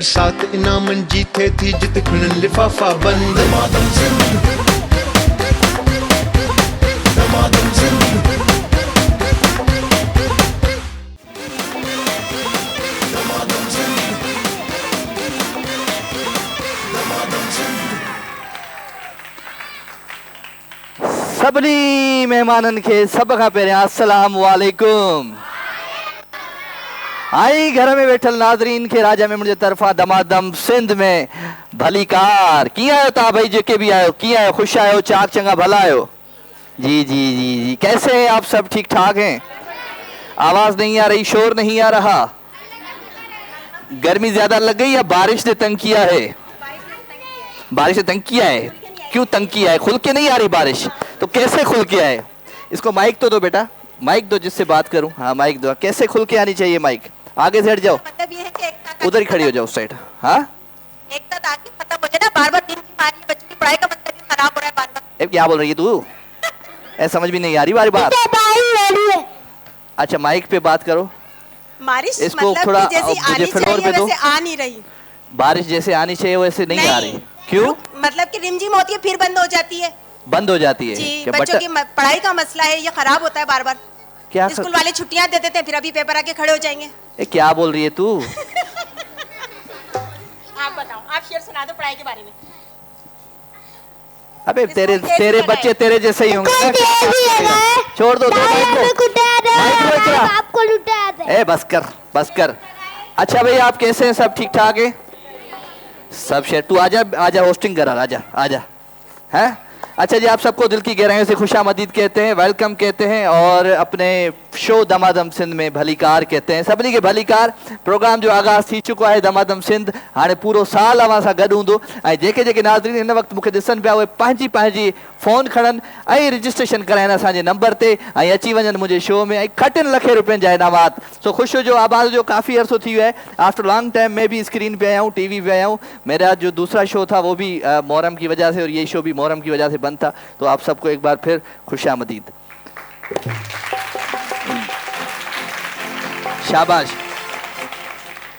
साथ इनाम जीते थी जित खुनन लिफाफा बंद। दमादम सिंध, दमादम सिंध, दमादम सिंध, दमादम सिंध। सभिनी मेहमाननि खे सभ खां पहिरियां अस्सलाम वालेकुम। आई घर में वेठल नाज़रीन खे राजा में मुझे तरफा दमादम सिंध में भली कार। कीअं आहियो तव्हां भाई जेके भी आयो, कीअं आहियो? खुश आहियो? चाक चंगा भला आहियो? जी जी जी जी, कैसे हैं आप? सब ठीक ठाक हैं? आवाज नहीं आ रही, शोर नहीं आ रहा? गर्मी ज्यादा लग गई या बारिश ने तंग किया है? बारिश ने तंग किया है। क्यों तंग किया है? खुल के नहीं आ रही बारिश, तो कैसे खुल के आए? इसको माइक तो दो बेटा, माइक दो जिससे बात करूं। हाँ माइक दो। कैसे खुल के आनी चाहिए माइक? आगे से हट जाओ, मतलब ये है कि एकता उधर ही खड़ी हो जाओ उस साइड। हाँ एकता ताकि मतलब मुझे ना बार-बार दिन की मारी है, बच्चों की पढ़ाई का मतलब ये खराब हो रहा है बार-बार। क्या बोल रही है तू? ऐसा समझ भी नहीं आ रही बारी बात। अच्छा माइक पे बात करो। बारिश इसको मतलब थोड़ा कि जैसी मुझे आनी फ्लोर पे चाहिए दो। वैसे आ नहीं रही। बारिश जैसे आनी चाहिए वैसे नहीं आ रही। क्यों? मतलब कि रिमझिम होती है फिर बंद हो जाती है। बंद हो जाती है? जी, क्या बच्चों की पढ़ाई का मसला है, ये खराब होता है बार-बार। क्या स्कूल वाले छुट्टियां दे देते हैं, फिर अभी पेपर आके खड़े हो जाएंगे। क्या बोल रही है तू? आप बताओ, आप शेर सुना दो पढ़ाई के बारे में। अबे तेरे बच्चे तेरे जैसे ही होंगे। छोड़ दो आपको लुटाया था। ए बस कर। अच्छा भाई आप कैसे हैं? सब ठीक ठाक है? सब शेर तू आजा होस्टिंग करा। आजा हैं? अच्छा जी, आप सबको दिल की गहराइयों से खुशामदीद कहते हैं, वेलकम कहते हैं और अपने शो दमादम सिंध में भली कार कहते हैं। सभिनी खे भली कार। प्रोग्राम जो आगाज़ थी चुको है दमादम सिंध। हाणे पूरो साल अवां सां गॾु हूंदो ऐं जेके नाज़रीन हिन वक़्तु मूंखे ॾिसनि पिया उहे पंहिंजी फ़ोन खणनि ऐं रजिस्ट्रेशन कराइनि असांजे नंबर ते ऐं अची वञनि मुंहिंजे शो में ऐं खटनि लखे रुपयनि जा इनामात। सो ख़ुशि जो आवाज़ जो काफ़ी अरसो थी वियो है। आफ्टर लॉन्ग टाइम में भी स्क्रीन पे आया हूँ, टीवी पे आया हूँ। मेरा जो दूसरा शो था वो भी मुहर्रम की वजह से और ये शो भी मुहर्रम की वजह से बंद था। तो आप सबको एक बार फिर खुशामदीद। शाबाश।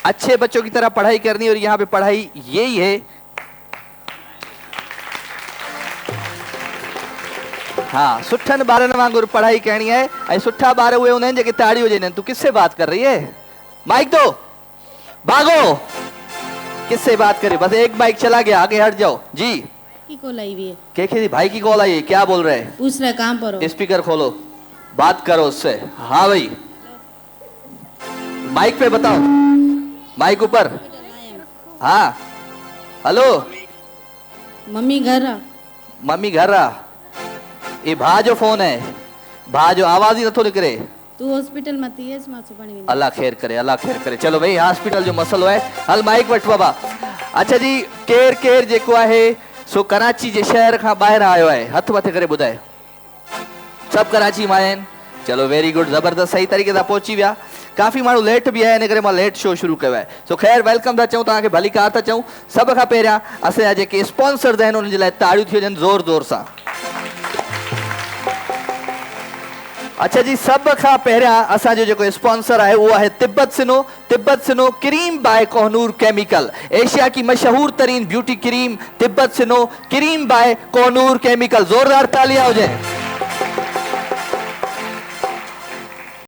अच्छे बच्चों की तरह पढ़ाई करनी और यहाँ पे पढ़ाई यही है। हाँ सुठन ॿारनि वांगुरु पढ़ाई करनी है ऐं सुठा ॿार उहे हूंदा आहिनि जेके ताड़ियूं ॾींदा आहिनि। तू किससे बात कर रही है? माइक दो, भागो। किससे बात करे? बस एक माइक चला गया, आगे हट जाओ। जी की कॉल आई हुई है। के भाई की कॉल आई है? क्या बोल रहे हैं? पूछ रहा है कहाँ पर हो। स्पीकर खोलो, बात करो उससे। हाँ भाई माइक पे बताओ, माइक ऊपर। हाँ हेलो। मम्मी घर आ। मम्मी घर आ। ये भा जो फोन है, भा जो आवाज ही नथो निकरे। तू हॉस्पिटल में थी मां सुभाणे वेंदी। अल्लाह खैर करे, अल्लाह खैर करे। चलो भाई हॉस्पिटल जो मसलो है। हल माइक वठ बाबा। अच्छा जी, केर जेको आहे सो कराची जे शहर खां ॿाहिरि आयो आहे? हथ मथे करे ॿुधाए। सब कराची मां आहिनि? चलो वेरी गुड, जबरदस्त, सही तरीक़े सां पहुची विया। काफ़ी माण्हू लेट भी आया, इन करे मां लेट शो शुरू कयो आहे। सो ख़ैर वेलकम था चऊं, तव्हांखे भली कार था चऊं। सभ खां पहिरियां असांजा जेके स्पॉन्सर्स आहिनि उन्हनि जे लाइ ताड़ियूं थी वञनि ज़ोर सां। अच्छा जी, सब खां पहिरियां असांजो जेको स्पॉन्सर आहे उहो आहे Tibet snow cream by Kohinoor chemical. Asia की मशहूर तरीन beauty cream Tibet snow cream by Kohinoor chemical. जोरदार तालियां हुजे।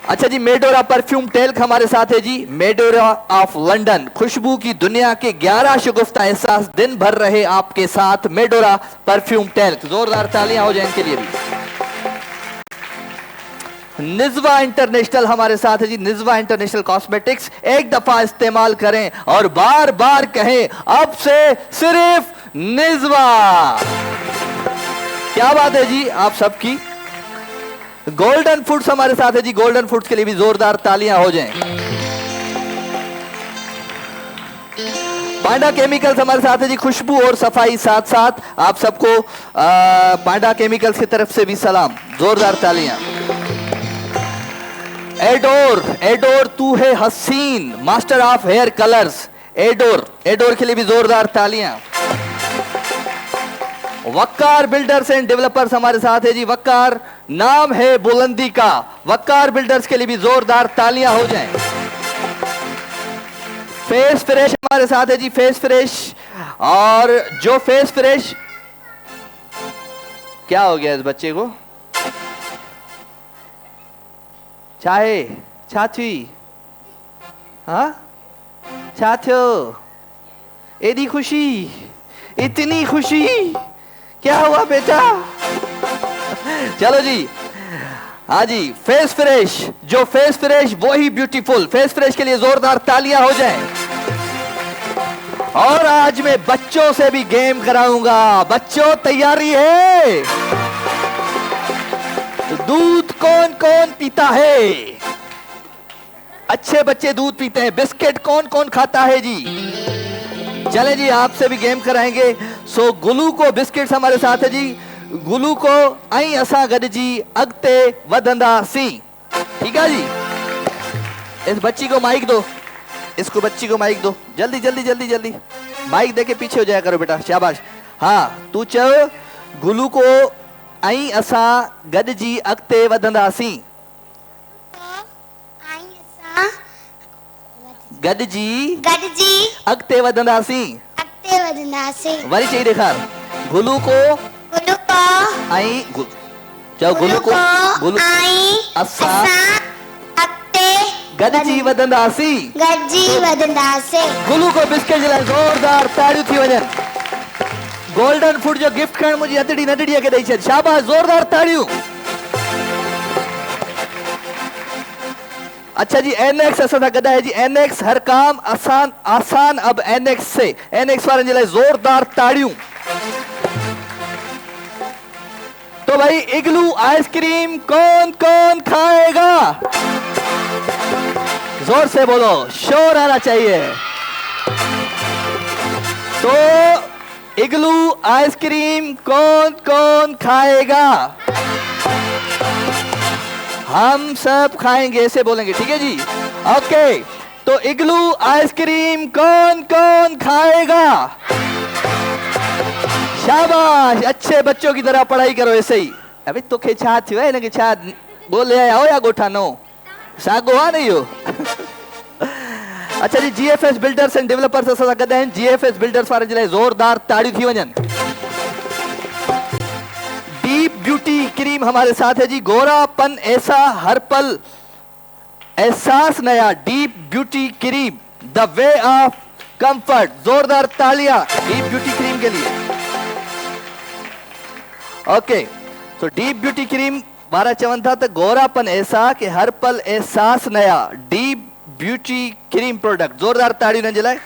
अच्छा जी, मेडोरा परफ्यूम टेल्क हमारे साथ है जी। मेडोरा ऑफ लंदन, खुशबू की दुनिया के 11 शगुफ्ता एहसास दिन भर रहे आपके साथ। मेडोरा परफ्यूम टेल्क, जोरदार तालियां हो जाए इनके लिए भी। निज़वा इंटरनेशनल हमारे साथ है जी। निज़वा इंटरनेशनल कॉस्मेटिक्स, एक दफा इस्तेमाल करें और बार बार कहें अब से सिर्फ निज़वा। क्या बात है जी आप सबकी। गोल्डन फूड्स हमारे साथ है जी। गोल्डन फूड्स के लिए भी जोरदार तालियां हो जाएं। पांडा केमिकल्स हमारे साथ है जी। खुशबू और सफाई साथ साथ आप सबको पांडा केमिकल्स की तरफ से भी सलाम, जोरदार तालियां। एडोर तू है हसीन, master of hair colours. Adore के लिए भी जोरदार तालियां। वक्कार बिल्डर्स एंड डेवलपर्स हमारे साथ है जी। वक्कार नाम है बुलंदी का। वक्कार बिल्डर्स के लिए भी जोरदार तालियां हो जाएं। फेस फ्रेश हमारे साथ है जी, फेस फ्रेश। और जो फेस फ्रेश, क्या हो गया इस बच्चे को? चाहे छाथी, हाँ छाथो, एदी खुशी, इतनी खुशी, क्या हुआ बेटा? चलो जी, हाँ जी, फेस फ्रेश, जो फेस फ्रेश वो ही ब्यूटीफुल। फेस फ्रेश के लिए जोरदार तालियां हो जाएं। और आज मैं बच्चों से भी गेम कराऊंगा। बच्चों तैयारी है? तो दूध कौन कौन पीता है? अच्छे बच्चे दूध पीते हैं। बिस्किट कौन कौन खाता है जी? चले जी, आपसे भी गेम कराएंगे। सो गुलू को बिस्किट्स हमारे साथ है जी। गुलू को आई असा गडजी अगते वधंदासी। ठीक है जी। इस बच्ची को माइक दो, इसको बच्ची को माइक दो, जल्दी जल्दी जल्दी जल्दी। माइक दे के पीछे हो जाया करो बेटा, शाबाश। हाँ तू चल, गुलू को आई असा गडजी अगते वधंदासी। गडजी अगते वधंदासी। वरी चाहिए देखा, गुलू को आई चलो, गुलू को गुलू असा गडजी वधंदासी। गुलू को बिस्किट जे लाइ जोरदार ताड़ियूं थी वञनि। गोल्डन फूड जो गिफ्ट खण मुंहिंजी हथड़ी नंढड़ीअ खे ॾेई छॾ। शाबाश, जोरदार ताड़ियूं। अच्छा जी, एनएक्स असां सां गॾु आहे जी। एनएक्स हर काम आसान आसान अब एनएक्स से। एनएक्स वारनि जे लाइ जोरदार ताड़ियूं। तो भाई इग्लू आइसक्रीम कौन कौन खाएगा? जोर से बोलो, शोर आना चाहिए। तो इग्लू आइसक्रीम कौन कौन खाएगा? हम सब खाएंगे, ऐसे बोलेंगे, ठीक है जी। ओके, तो इग्लू आइसक्रीम कौन कौन खाएगा? शाबाश, अच्छे बच्चों की तरह पढ़ाई करो ऐसे ही। अभी तो खे छा थियो है, इनके छा बोले आया हो या गोठा नो सागो आ नहीं हो। अच्छा जी, जीएफएस बिल्डर्स एंड डेवलपर्स असां सां गॾु आहिनि। जीएफएस बिल्डर्स वारनि जे लाइ ज़ोरदार ताड़ियूं थी वञनि। डीप ब्यूटी क्रीम हमारे साथ है जी। गोरापन ऐसा हर पल एहसास नया। Deep beauty cream, the way of comfort. जोरदार तालियां डीप ब्यूटी क्रीम के लिए। ओके, तो डीप ब्यूटी क्रीम वारा चवन था तो गोरापन ऐसा कि हर पल एहसास नया। डीप ब्यूटी क्रीम प्रोडक्ट, जोरदार ताड़ी न जलाए।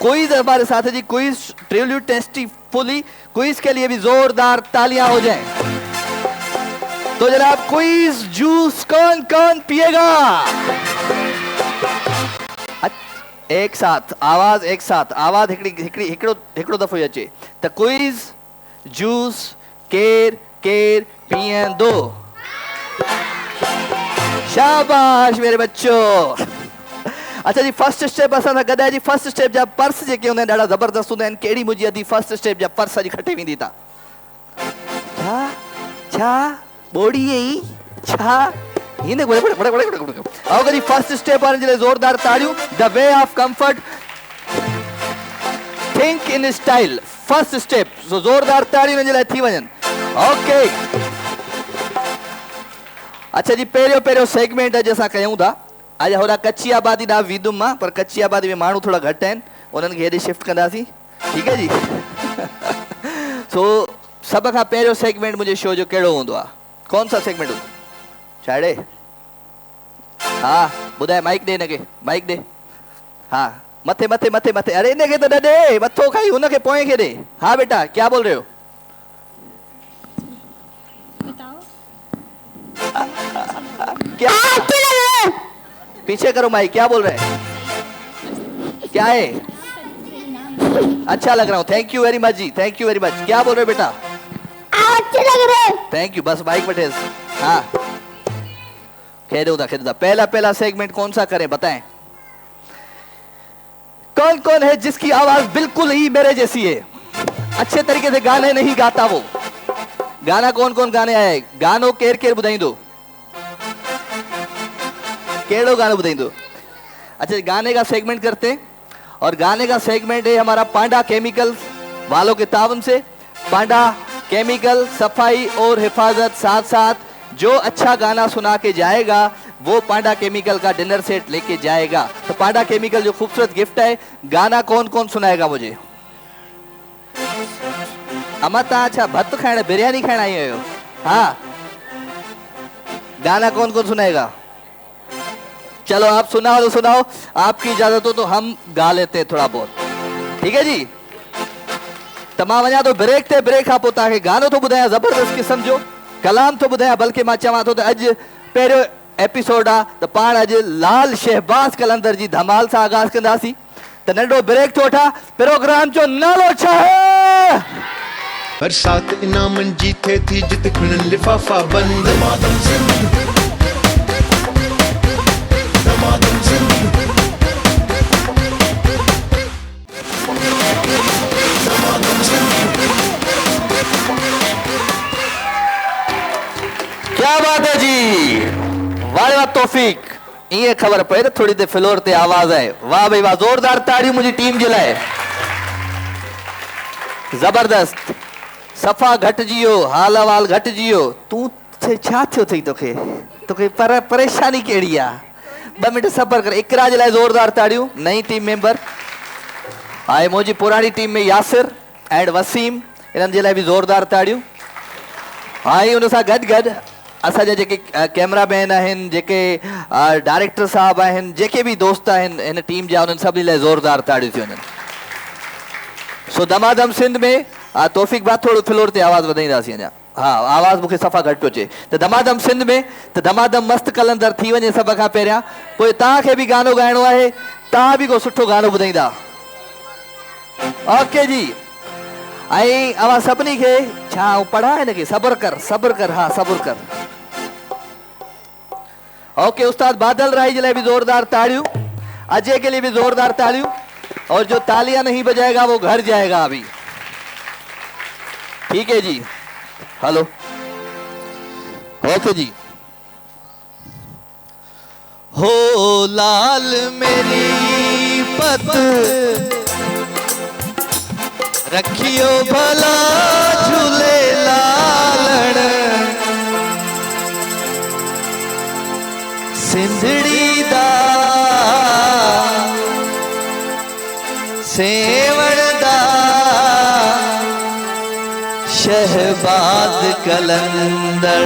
क्विज हमारे साथ है जी। क्विज ट्रिल्यू टेस्टीफुली। क्विज के लिए भी जोरदार तालियां हो जाएं। तो जनाब, क्विज जूस कौन कौन पिएगा? एक साथ आवाज, एक साथ आवाज, हिकड़ो दफो ही अचे त क्विज जूस केर केर पीएंदो? शाबाश मेरे बच्चों। अच्छा जी, फर्स्ट स्टेप असां सां गॾु आहे जी। फर्स्ट स्टेप जा पर्स जेके हूंदा आहिनि ॾाढा ज़बरदस्त हूंदा आहिनि। कहिड़ी मुंहिंजी अधी फर्स्ट स्टेप जा पर्स अॼु खटे वेंदी था। छा छा ॿोड़ी आई छा? हिन आओ जी, फर्स्ट स्टेप वारनि जे लाइ ज़ोरदार ताड़ियूं। The way of comfort, think in style, first step. सो ज़ोरदार ताड़ियूं हिन जे लाइ थी वञनि। ओके, अच्छा जी, पहिरियों सेगमेंट अॼु असां कयूं था। अॼु होॾा कच्ची आबादी ॾांहुं वींदुमि मां, पर कच्ची आबादी में माण्हू थोड़ा घटि आहिनि, उन्हनि खे हेॾे शिफ्ट कंदासीं, ठीकु आहे जी। सो सभ खां पहिरियों सेगमेंट मुंहिंजे शो जो कहिड़ो हूंदो आहे? कौन सा सेगमेंट हूंदो? छाड़े? हाँ ॿुधाए, माइक ॾे हिनखे, माइक ॾे। हाँ, मथे मथे मथे मथे। अरे इनखे त न ॾे, मथो खाई हुनखे पोएं खे ॾे। हाँ बेटा, क्या बोल रहे हो? क्या? पीछे करो माइक, क्या बोल रहे हैं? क्या है? अच्छा लग रहा हूँ, thank you very much ji, thank you very much. क्या बोल रहे हो बेटा? अच्छे लग रहे हैं। थैंक यू, बस माइक बैठे। हाँ, कह दो था। पहला सेगमेंट कौन सा करें बताएं? कौन कौन है जिसकी आवाज बिल्कुल ही मेरे जैसी है? अच्छे तरीके से गाने नहीं गाता वो। गाना कौन कौन गाने आए? गानो केर केर ॿुधाईंदो? कहिड़ो गानो ॿुधाईंदो? अच्छा गाने का सेगमेंट करते हैं और गाने का सेगमेंट है हमारा पांडा केमिकल वालों के तावन से। पांडा केमिकल सफाई और हिफाजत साथ साथ जो अच्छा गाना सुना के जाएगा वो पांडा केमिकल का डिनर सेट लेके जाएगा। तो पांडा केमिकल जो खूबसूरत गिफ्ट है, गाना कौन कौन सुनाएगा मुझे? अमा ता अच्छा भत्त खाना बिरयानी खाना आई हो? हाँ, गाना कौन कौन सुनाएगा? चलो आप सुनाओ तो सुनाओ, आपकी इजाजत हो तो हम गा लेते हैं थोड़ा बहुत, ठीक है जी। तमाम वञा तो ब्रेक थे, ब्रेक खां पोइ तव्हांखे गानो तो ॿुधायां ज़बरदस्त क़िस्म जो, कलाम तो ॿुधायां, बल्कि मां चवां थो त अॼु पहिरियों एपिसोड आहे त पाण अॼु लाल शहबाज कलंदर जी धमाल सां आगाज़ कंदासीं। त नंढो ब्रेक थो वठां, प्रोग्राम जो नालो छा आहे? बरसात इनामन जी थे थी जित खुलनि लिफाफा बंद दमादम सिंध दमादम सिंध दमादम सिंध। क्या बात है जी, वाह वाह तौफीक। ये खबर पए त थोड़ी देर फ्लोर ते आवाज आहे। वाह भाई वाह, जोरदार ताड़ियूं मुंहिंजी टीम जे लाइ। जबरदस्त। सफ़ा घटिजी वियो, हाल अहवाल घटिजी वियो। तूं छा थियो अथई? तोखे परेशानी कहिड़ी आहे? 2 मिनट सबर कर। इकरा जे लाइ जोरदार ताड़ियूं। नई टीम मेंबर आहे मुंहिंजी पुरानी टीम में यासिर एंड वसीम, इन्हनि जे लाइ बि जोरदार ताड़ियूं। हाई उन सां गॾु गॾु असांजा जेके कैमरामैन आहिनि, जेके डायरेक्टर साहब आहिनि, जेके बि दोस्त आहिनि हिन टीम जा, उन्हनि सभिनी लाइ ज़ोरदार ताड़ियूं थियूं वञनि। सो दमादम सिंध में तौफीक बात थोड़ो फ्लोर ते आवाज़ वधाईंदासीं अञा। हाँ, आवाज़ मूंखे सफ़ा घटि पियो अचे। त दमादम सिंध में त दमादम मस्त कलंदर थी वञे सभ खां पहिरियां, पोइ तव्हांखे बि गानो ॻाइणो आहे, तव्हां बि को सुठो गानो ॿुधाईंदा। ओके जी। ऐं अवां सभिनी खे छा पढ़ा हिनखे सब्र कर। हाँ सब्र कर। ओके, उस्ताद बादल राय के लिए भी जोरदार ताड़ियों, अजय के लिए भी जोरदार ताड़ियों, और जो तालियां नहीं बजाएगा वो घर जाएगा अभी। ठीक है जी, हेलो, ओके जी। हो लाल मेरी पत रखियो भला झूले लालण, सिंधड़ी दा सेवण दा शहबाज कलंदर।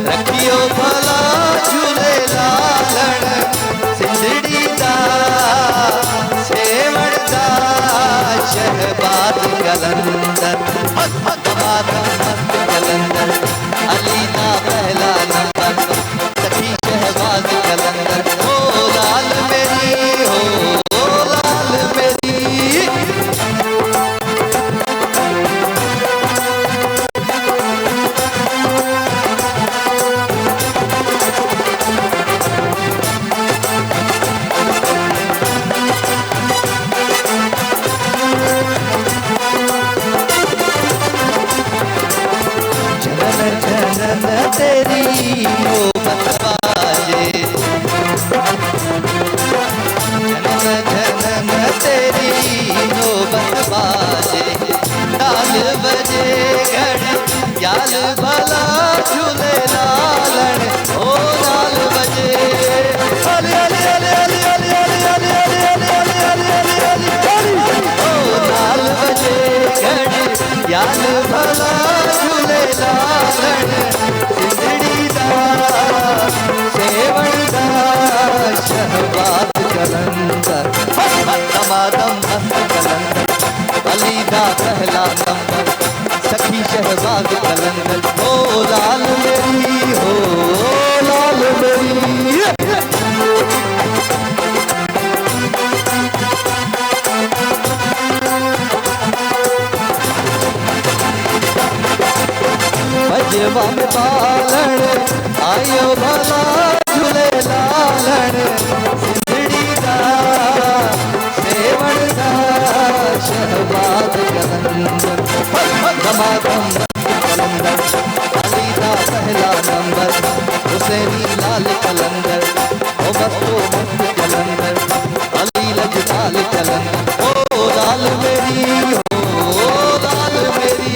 रखियो भला झूले लालण, सिंधड़ी दा सेवण दा शहबाज कलंदर। दमादम मस्त कलंदर, अली ना पहला नंबर, सखी शहबाज कलंदर। ओ लाल मेरी, हो लाल मेरी। तेरी नौबत बाजे, जनम जनम तेरी नौबत बाजे, ताल बजे घड़ी याल भला झूले लालण। ओ लाल बजे अली अली अली अली अली अली अली अली अली अली अली अली, ओ लाल बजे घड़ी याल भला झूले लालण, सिंधड़ी दा सेवण दा शहबाज कलंदर। दमादम मस्त कलंदर, अली दा पहला नंबर, सखी शहबाज कलंदर। ओ लाल मेरी, हो लाल मेरी। पंजवा में पालण आयो भला झूले लालण सिंधड़ी दा सेवण दा शहबाज कलंदर दमादम कलंदर अली दा पहला नंबर हुसैनी लाल कलंदर ओ मस्तो मस्त कलंदर अली लजपाल कलंदर ओ लाल मेरी ओ लाल मेरी।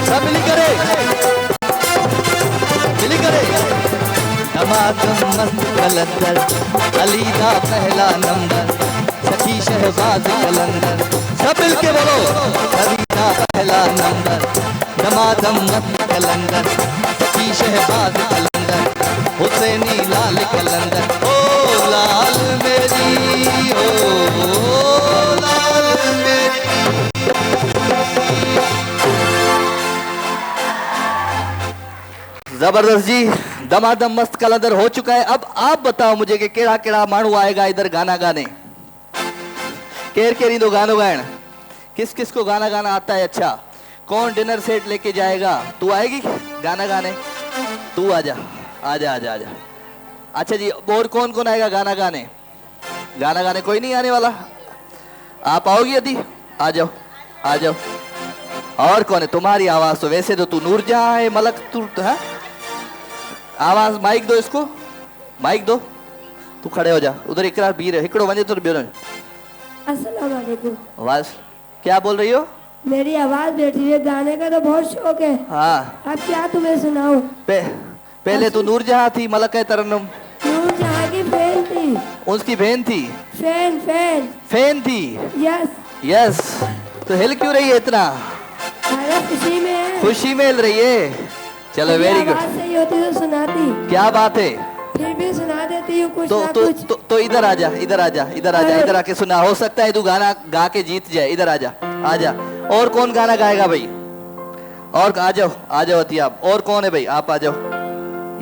सब मिली करे दमादम मस्त कलंदर अली दा पहला नंबर सखी शहबाज कलंदर सब मिल के बोलो अली दा पहला नंबर दमादम मस्त कलंदर सखी शहबाज कलंदर हुसैनी लाल कलंदर ओ लाल मेरी ओ लाल मेरी। जबरदस्त जी, दमादम मस्त कलंदर हो चुका है। अब आप बताओ मुझे कि केड़ा केड़ा मानू आएगा इधर गाना गाने, केर केरी दो गानो गायन, किस किस को गाना गाना आता है? अच्छा, कौन डिनर सेट लेके जाएगा? तू आएगी गाना गाने? तू आजा आजा आजा आजा। अच्छा जी, और कौन कौन आएगा गाना गाने? गाना गाने कोई नहीं आने वाला, आप आओगी यदि? आ जाओ आ जाओ। और कौन है? तुम्हारी आवाज तो वैसे तो तू नूरजहां है, मलक तू है। आवाज माइक दो इसको, माइक दो। तू खड़े हो जा, उधर इकरार भी रहे हिकड़ो वने तो बियो। अस्सलाम वालेकुम। आवाज क्या बोल रही हो? मेरी आवाज बैठी है, गाने का तो बहुत शौक है। हाँ, अब क्या तुम्हें सुनाऊं? पहले तू नूरजहां थी, मलक है तरन्नुम। नूरजहां की फैन थी। उसकी बहन थी? फैन फैन फैन थी। Yes yes. तो हिल क्यों रही है इतना? अरे खुशी में है। खुशी में हिल रही है। चलो वेरी गुड। आवाज सही होती तो सुनाती। क्या बात है, फिर भी सुना देती हूँ कुछ तो ना तो, कुछ। तो इधर आजा, इधर आजा, इधर आजा, इधर आके सुना। हो सकता है तू गाना गा के जीत जाए। इधर आजा आजा। और कौन गाना गाएगा भाई? और आ जाओ आ जाओ अति। आप और कौन है भाई? आप आ जाओ।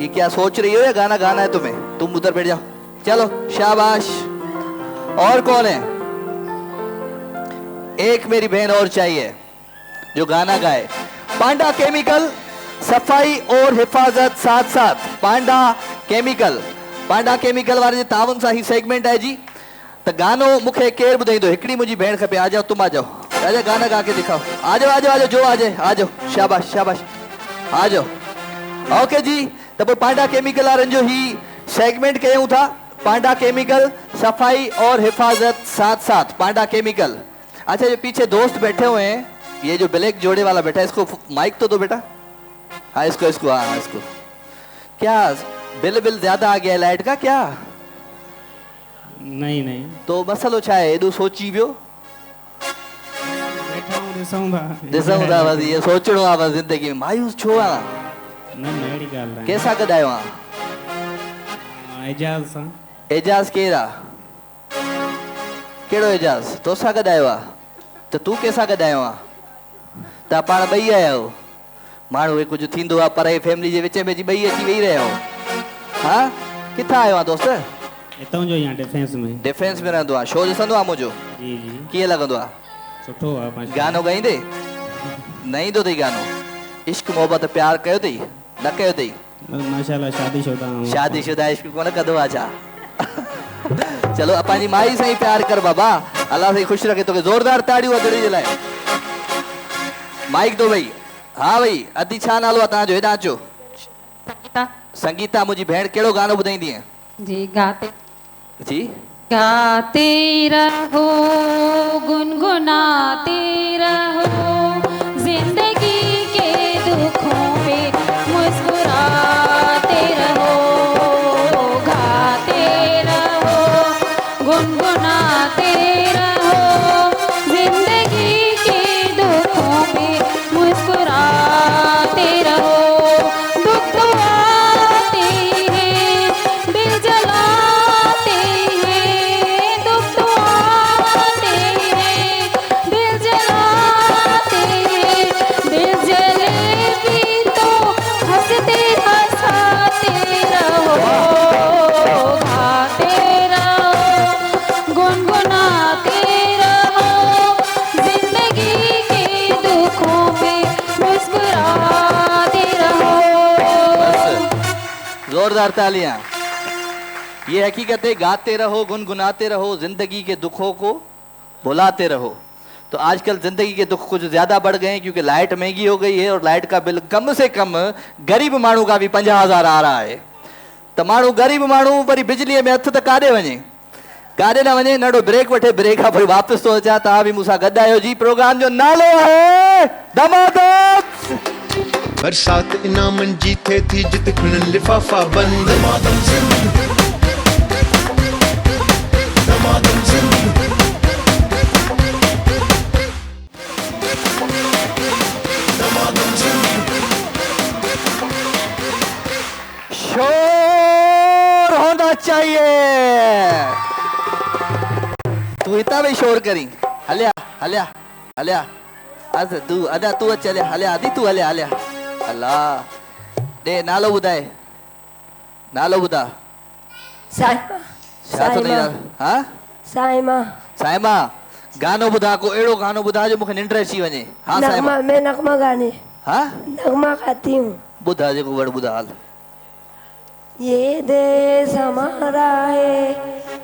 ये क्या सोच रही हो या गाना गाना है तुम्हें? तुम उधर बैठ जाओ। चलो शाबाश। और कौन है? एक मेरी बहन और चाहिए जो गाना गाए। पांडा केमिकल, सफाई और हिफाजत साथ साथ। पांडा केमिकल, पांडा केमिकल वाले तावन सा ही सेगमेंट है जी। तो गानो मुखे केर बुधाईंदो? हिकड़ी मुझी भेण खपे। आ जाओ, तुम आ जाओ, आजा गाना गा के दिखाओ। आ जाओ आ जाओ आ जाओ, जो आ जाए आ जाओ। शाबाश शाबाश, आ जाओ। ओके जी, तो पांडा केमिकल वारन जो ही सेगमेंट कयूं था, पांडा केमिकल, सफाई और हिफाजत साथ साथ। पांडा केमिकल। अच्छा, जो पीछे दोस्त बैठे हुए हैं, ये जो ब्लैक जोड़े वाला बैठा है, इसको माइक तो दो बेटा। हाँ इसको इसको, हाँ इसको। क्या बिल ज्यादा आ गया लाइट का क्या? नहीं नहीं, तो मसलो छा है? एडू सोची वियो? बैठा हूँ ॾिसूं था बस, ये सोचणो आहे बस जिंदगी में। मायूस छो आहे? न अहिड़ी ॻाल्हि न आहे। कंहिंसां गॾायो आहे? एजाज़ सां। एजाज़ केरु आहे? कहिड़ो एजाज़? तोसां गॾायो आहे? त तूं कंहिंसां गॾायो आहे? तव्हां पाण ॿई आया आहियो? माण्हू कुझु थींदो आहे पर फैमिली जे विच में जी ॿई अची वेही रहिया आहियो। हा, किथां आयो आहे दोस्त? हितां जो यहाँ डिफेंस में। डिफेंस में रहंदो आहे। शो ॾिसंदो आहे मुंहिंजो? जी जी। कीअं लॻंदो आहे? सुठो आहे। माशाल्लाह। गानो ॻाईंदे? न ईंदो अथई गानो? इश्क मोहबत प्यार कयो अथई? न कयो अथई? माशाल्लाह शादीशुदा हूँ। शादीशुदा इश्क कोन कंदो आहे छा? चलो पंहिंजी माई सां ई प्यार कर बाबा, अल्लाह सां ख़ुशि रखे तोखे। ज़ोरदार ताड़ियूं अदड़ी जे लाइ। माइक दो भाई। हाँ भाई, अदी छा नालो आहे तव्हांजो? हेॾां अचो। संगीता। संगीता मुंहिंजी भेण, कहिड़ो गानो ॿुधाईंदी आहे? जी गाते जी गाते रहो गुनगुनाते रहो, जिंदगी के दुखों पे मुस्कुराते रहो। गाते रहो गुनगुनाते रहो, जिंदगी के दुखों पे मुस्कुराते रहो। दुख तो आते हैं, दिल जलाते हैं, दुख तो आते हैं, जोरदार तालियां। ये हकीकत है, गाते रहो, गुनगुनाते रहो, जिंदगी के दुखों को भुलाते रहो। तो आजकल जिंदगी के दुख कुछ ज्यादा बढ़ गए हैं क्योंकि लाइट महंगी हो गई है और लाइट का बिल कम से कम गरीब माण्हू का भी 50,000 आ रहा है। तो माण्हू गरीब माण्हू वरी बिजलीअ में हथ त काॾे वञे, काॾे न वञे, नंढो ब्रेक वठे, ब्रेक खां वरी वापसि थो अचां। तव्हां बि मूंसां गॾु आहियो जी। प्रोग्राम जो नालो आहे धमाधम। बरसात इनामनि जी थिए थी जिते खुलनि लिफ़ाफ़ा बंद। दमादम ज़िंदगी, दमादम ज़िंदगी, दमादम ज़िंदगी। शोर होना चाहिए। तू इतना भी शोर करी। हलिया हलिया हलिया अस तू अदा तू चले हलिया आदि तू हलिया हलिया। अल्लाह दे नालो ॿुधाए, नालो ॿुधा। साइमा छा थो नहीं हां साइमा साइमा गानो ॿुधा, को अहिड़ो गानो ॿुधा जो मूंखे निंड अची वञे। हां साइमा, नगमा मैं नगमा गाने हां नगमा गाती हूँ। ॿुधा जेको वड़ ॿुधा हाल। ये देश हमारा है,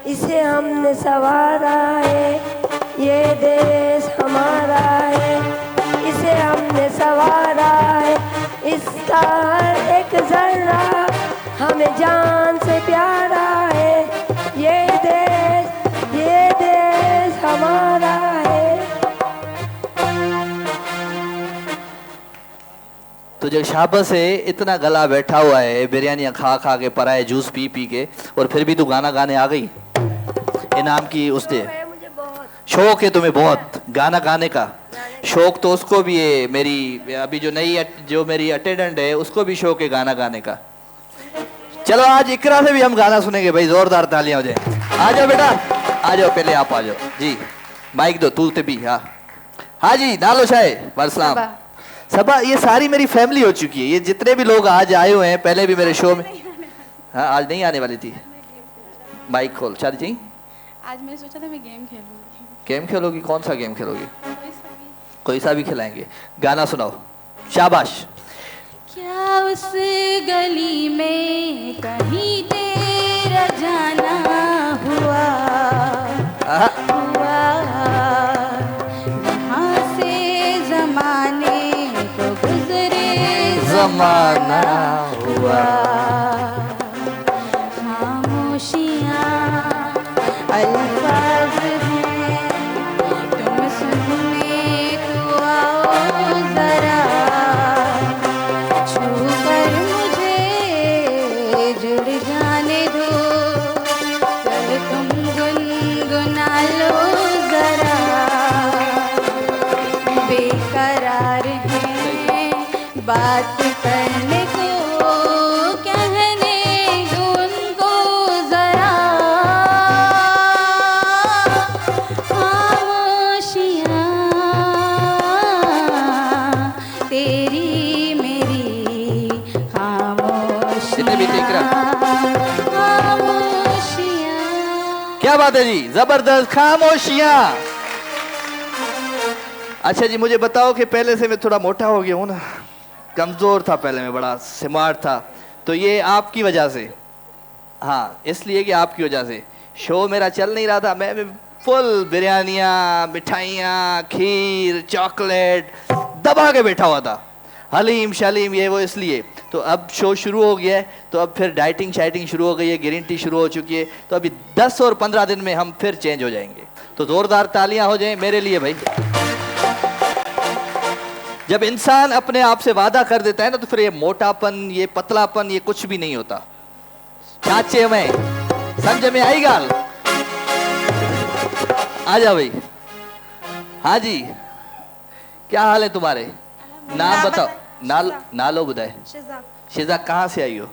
इसे हमने संवारा है। ये देश हमारा है, इसे हमने संवारा है। इसका हर एक जर्रा हमें जान से प्यारा है। ये देश हमारा है। तुझे शाबाश है, इतना गला बैठा हुआ है बिरयानियाँ खा खा के, पराए जूस पी पी के, और फिर भी तू गाना गाने आ गई। इनाम की उसने शौक है तुम्हें बहुत, गाना गाने का शौक तो उसको भी है। मेरी अभी जो जो मेरी अटेंडेंट है उसको भी शौक है गाना गाने का। चलो आज इकरा से भी हम गाना सुनेंगे भाई, जोरदार तालियां हो जाए। आ जाओ बेटा, आ जाओ, पहले आप आ जाओ जी। माइक दो तू ते भी। हाँ हाँ जी, नालो शाह वालेकुम सबा। ये सारी मेरी फैमिली हो चुकी है, ये जितने भी लोग आज आए हुए हैं, पहले भी मेरे शो में। हाँ आज नहीं आने वाली थी। माइक खोल शादी जी। आज मैंने सोचा था मैं गेम खेलूंगी। गेम खेलोगी? कौन सा गेम खेलोगी? कोई सा भी खिलाएंगे। गाना सुनाओ, शाबाश। क्या उस गली में कहीं तेरा जाना हुआ हुआ, वहाँ से जमाने को गुजरे जमाना हुआ। खामोशियाँ अल्फाज हैं, तुम सुनने तो आओ जरा, छू कर मुझे जुड़ जाने दो, चल तुम गुनगुना लो जरा। बेकरार हैं बात करने को, कहने दो उनको जरा। खामोशियाँ तेरी मेरी जितने भी देख रहा। खामोशियाँ। क्या बात है जी, जबरदस्त। खामोशियाँ। अच्छा जी, मुझे बताओ कि पहले से मैं थोड़ा मोटा हो गया हूँ ना, कमजोर था पहले, मैं बड़ा स्मार्ट था, तो ये आपकी वजह से। हाँ इसलिए कि आपकी वजह से शो मेरा चल नहीं रहा था। मैं फुल बिरयानियाँ, मिठाइयाँ, खीर, चॉकलेट दबा के बैठा हुआ था, हलीम शलीम ये वो, इसलिए। तो अब शो शुरू हो गया है, तो अब फिर डाइटिंग शाइटिंग शुरू हो गई है, गारंटी शुरू हो चुकी है। तो अभी 10 और 15 दिन में हम फिर चेंज हो जाएंगे। तो जोरदार तालियां हो जाएं मेरे लिए भाई। जब इंसान अपने आप से वादा कर देता है ना, तो फिर ये मोटापन, ये पतलापन, ये कुछ भी नहीं होता। चाचे में समझ में आई गाल? आ जा भाई। हाँ जी, क्या हाल है तुम्हारे? नाम बताओ। नालो बुधाए। शिजा कहाँ से आई हो?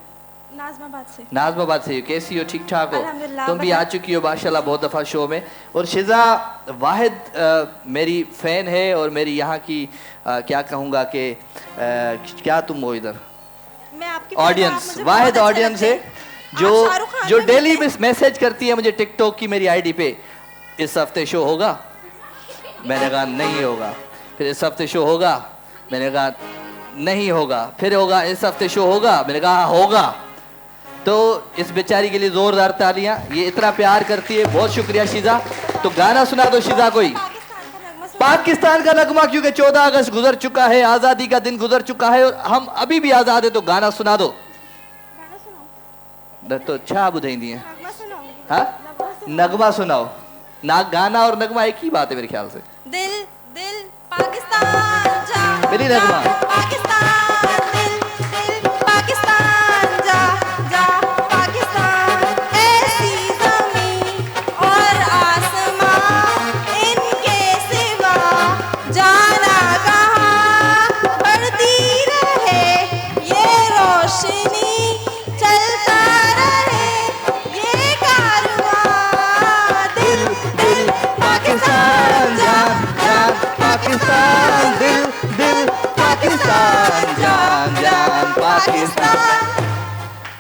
नाज़माबाद से। नाज़माबाद से। कैसी हो? ठीक ठाक हो? अल्हम्दुलिल्लाह, तुम भी आ चुकी हो माशाल्लाह बहुत दफ़ा शो में। और शिजा वाहिद मेरी फ़ैन है, और मेरी यहाँ की क्या कहूँगा कि क्या तुम हो इधर मैं आपकी ऑडियंस, वाहिद ऑडियंस है जो डेली मैसेज करती है मुझे टिकटॉक की मेरी आईडी पे, इस हफ्ते शो होगा? मैंने कहा नहीं होगा। फिर इस हफ्ते शो होगा? मैंने कहा नहीं होगा। फिर होगा, इस हफ्ते शो होगा? मैंने कहा होगा। तो इस बेचारी के लिए जोरदार तालियां, ये इतना प्यार करती है, बहुत शुक्रिया शीजा। तो गाना सुना दो शीजा कोई, पाकिस्तान का नगमा, क्योंकि 14 अगस्त गुजर चुका है, आजादी का दिन गुजर चुका है और हम अभी भी आजाद है, तो गाना सुना दो। तो छा बुझाई है, हाँ नगमा सुनाओ ना, गाना और नगमा एक ही बात है मेरे ख्याल से। दिल दिल पाकिस्तान जा, मेरी नगमा। पाकिस्तान दिल दिल पाकिस्तान जा जा, पाकिस्तान ऐसी ज़मीं और आसमां, इनके सिवा जाना कहाँ, बढ़ती रहे ये रोशनी, चलता रहे ये कारवां, दिल दिल पाकिस्तान जान जान, पाकिस्तान दिल दिल पाकिस्तान जान जान पाकिस्तान।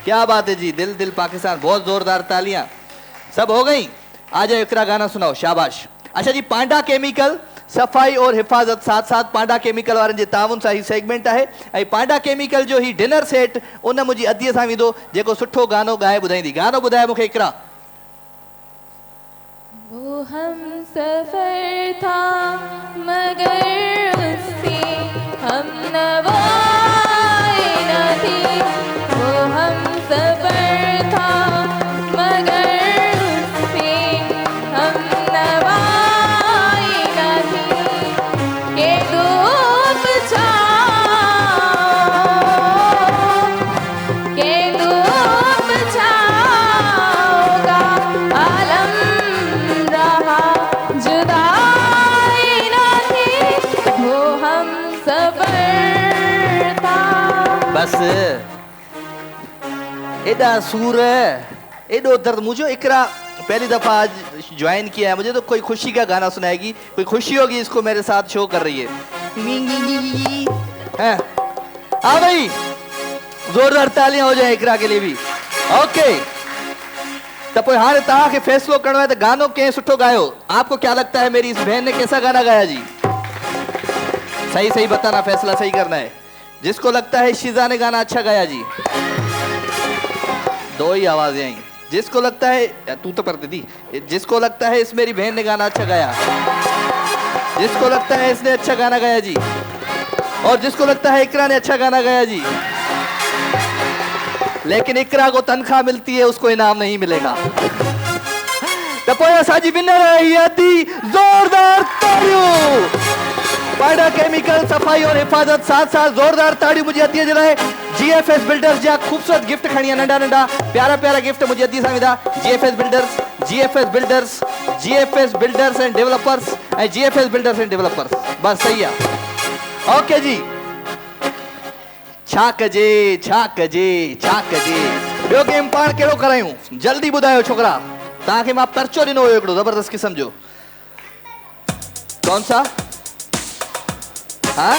क्या बात है जी, दिल दिल पाकिस्तान, बहुत जोरदार तालियां। सब हो गई, आ जाओ इकरा गाना सुनाओ, शाबाश। अच्छा जी, पांडा केमिकल सफाई और हिफाजत साथ साथ पांडा केमिकल वारनि जे ताउन सां ही सेगमेंट आहे। ऐं पांडा केमिकल जो ही डिनर सेट उन मुंहिंजी अदीअ सां वेंदो, जेको सुठो गानो ॻाए ॿुधाईंदी। गानो ॿुधाए मूंखे इकरा। वो हम सफर था मगर उससे हम नवाए न थी, वो हम सफर था मगर उससे हम नवाए न थी, के धूप छाओ का आलम रहा, जुदाई न थी, वो हम सबर था। बस एडा सूर, एडो दर्द। मुझे इकरा पहली दफा आज ज्वाइन किया है, मुझे तो कोई खुशी का गाना सुनाएगी, कोई खुशी होगी इसको मेरे साथ शो कर रही है। हैं? आ भाई जोरदार तालियां हो जाए इकरा के लिए भी। ओके, तो कोई हाणे तव्हां खे फैसलो करणो है तो गानो कंहिं सुठो गायो। आपको क्या लगता है मेरी इस बहन ने कैसा गाना गाया जी? सही सही बताना, फैसला सही करना है। जिसको लगता है शीजा ने गाना अच्छा गाया जी, दो ही आवाजें आई। जिसको लगता है, तू तो करती थी, जिसको लगता है इस मेरी बहन ने गाना अच्छा गाया, जिसको लगता है इसने अच्छा गाना गाया जी, और जिसको लगता है इकरा ने अच्छा गाना गाया जी, लेकिन इकरा को तनख्वाह मिलती है, उसको इनाम नहीं मिलेगा। तो पोइ असांजी विनर है अदी, जोरदार ताड़ियों। पांडा केमिकल सफाई और हिफाजत साथ साथ जोरदार ताड़ियों मुझे अदी जे लाइ। जीएफएस बिल्डर्स जा खूबसूरत गिफ्ट खणी नंढा नंढा प्यारा प्यारा गिफ्ट मुझे अदी सां विधा। GFS builders, GFS builders, GFS builders and developers and GFS builders and developers, बस सही है। ओके जी, छा कजे छा कजे छा कजे। ॿियो गेम पाण कहिड़ो करायूं, जल्दी ॿुधायो छोकरा। तव्हांखे मां पर्चो ॾिनो हुयो हिकिड़ो जबरदस्त क़िस्म जो, कौन सा? हाँ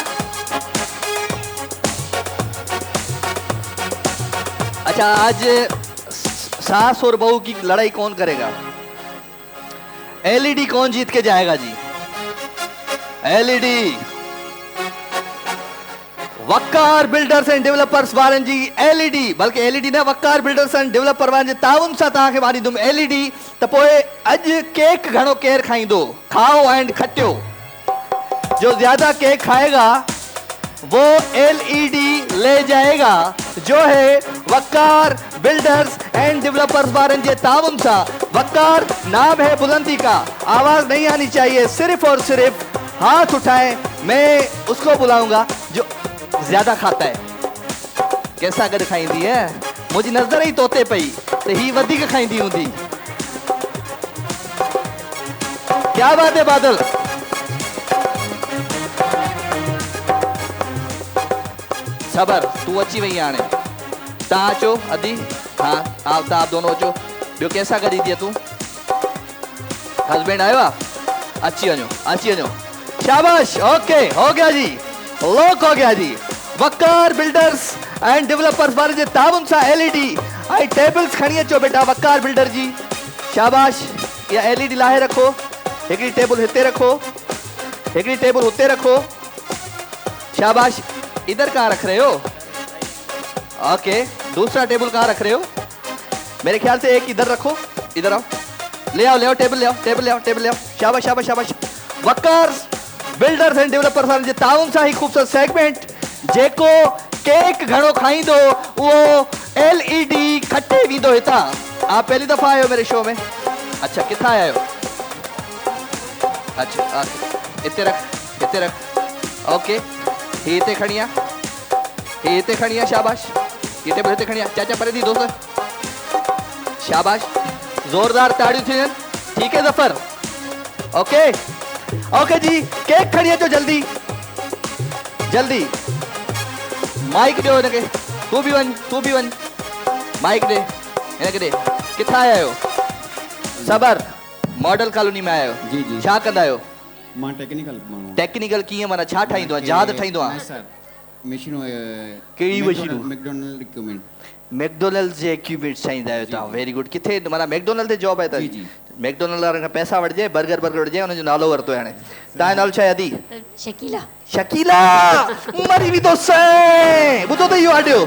अच्छा, आज सास और बहू की लड़ाई कौन करेगा? एलईडी कौन जीत के जाएगा जी? LED Waqar builders and developers वारनि जी एलईडी, बल्कि एलईडी न, वकार बिल्डर्स एंड डेवलपर वारनि जे ताउन सां तव्हांखे मां ॾींदुमि एलईडी। त पोइ अॼु केक घणो केरु खाईंदो? खाओ एंड खटियो। जो ज्यादा केक खाएगा वो एलईडी ले जाएगा, जो है वकार बिल्डर्स एंड डेवलपर्स वारनि जे ताउन सां। वकार नाम है बुलंदी का, आवाज नहीं आनी चाहिए, सिर्फ और सिर्फ हाथ उठाएं, मैं उसको बुलाऊंगा जो ज्यादा खाता है। कैसा गॾु खाईंदी है? मुझी नज़र ही तोते पई तो ही वधिक खाईंदी हूंदी। क्या बात है बादल? सबर, तू अची वही हाणे। तव्हां अचो अदी, हाँ आप तव्हां दोनों अचो। ॿियो कंहिंसां गॾु ईंदीअ तूं? हस्बैंड आयो आहे? अची वञो, अची वञो, शाबाश। ओके, हो गया जी, लॉक हो गया जी। वकार बिल्डर्स एंड डेवलपर्स वारे जे ताउन सां एलईडी ऐं टेबल्स खणी अचो बेटा वकार बिल्डर जी, शाबाश। या एलईडी लाहे रखो, हिकिड़ी टेबल हिते रखो, हिकिड़ी टेबल हुते रखो, शाबाश। इधर कहाँ रख रहे हो? ओके, दूसरा टेबल कहाँ रख रहे हो? मेरे ख्याल से एक इधर रखो, इधर आओ, ले आओ टेबल ले आओ, टेबल ले आओ, टेबल ले आओ। शाबाश शाबाश शाबाश। वकार builders and developers J town सां ही खूबसूरत सेगमेंट जेको केक घणो खाईंदो वो LED खटे वींदो हितां। आप पहली दफा आयो मेरे शो में? अच्छा, किथां आया हो? अच्छा इते रख, इते रख। ओके, ही इते खणिया, ही इते खणिया। शाबाश, ये टेबल इते खणिया। चाचा परे दी दोस्त। शाबाश, जोरदार ताड़ियूं थियनि। ठीक है जफर? ओके ओके जी, केक खणी अचो जल्दी जल्दी। माइक ॾियो हिनखे, तूं बि वञ, तूं बि वञ, माइक ॾे हिनखे ॾे। किथां आया आहियो? सबर मॉडल कॉलोनी में आया आहियो? जी जी। छा कंदा आहियो? मां टेक्निकल माण्हू। टेक्निकल कीअं माना छा ठाहींदो आहे? जहाज ठाहींदो आहे? सर मशीनूं कहिड़ी मशीनूं? McDonald equipment. मैकडोनल्ड जे इक्विपमेंट्स ठाहींदा आहियो तव्हां? Very good. किथे माना मैकडोनल्ड ते जॉब आहे त? जी जी। मैकडोनल्ड वारनि खां पैसा वठिजे, बर्गर वठिजे, हुनजो नालो वरितो आहे हाणे। तव्हांजो नालो छा आहे अदी? शकीला। शकीला मरी बि तो सै ॿुधो त इहो ऑडियो?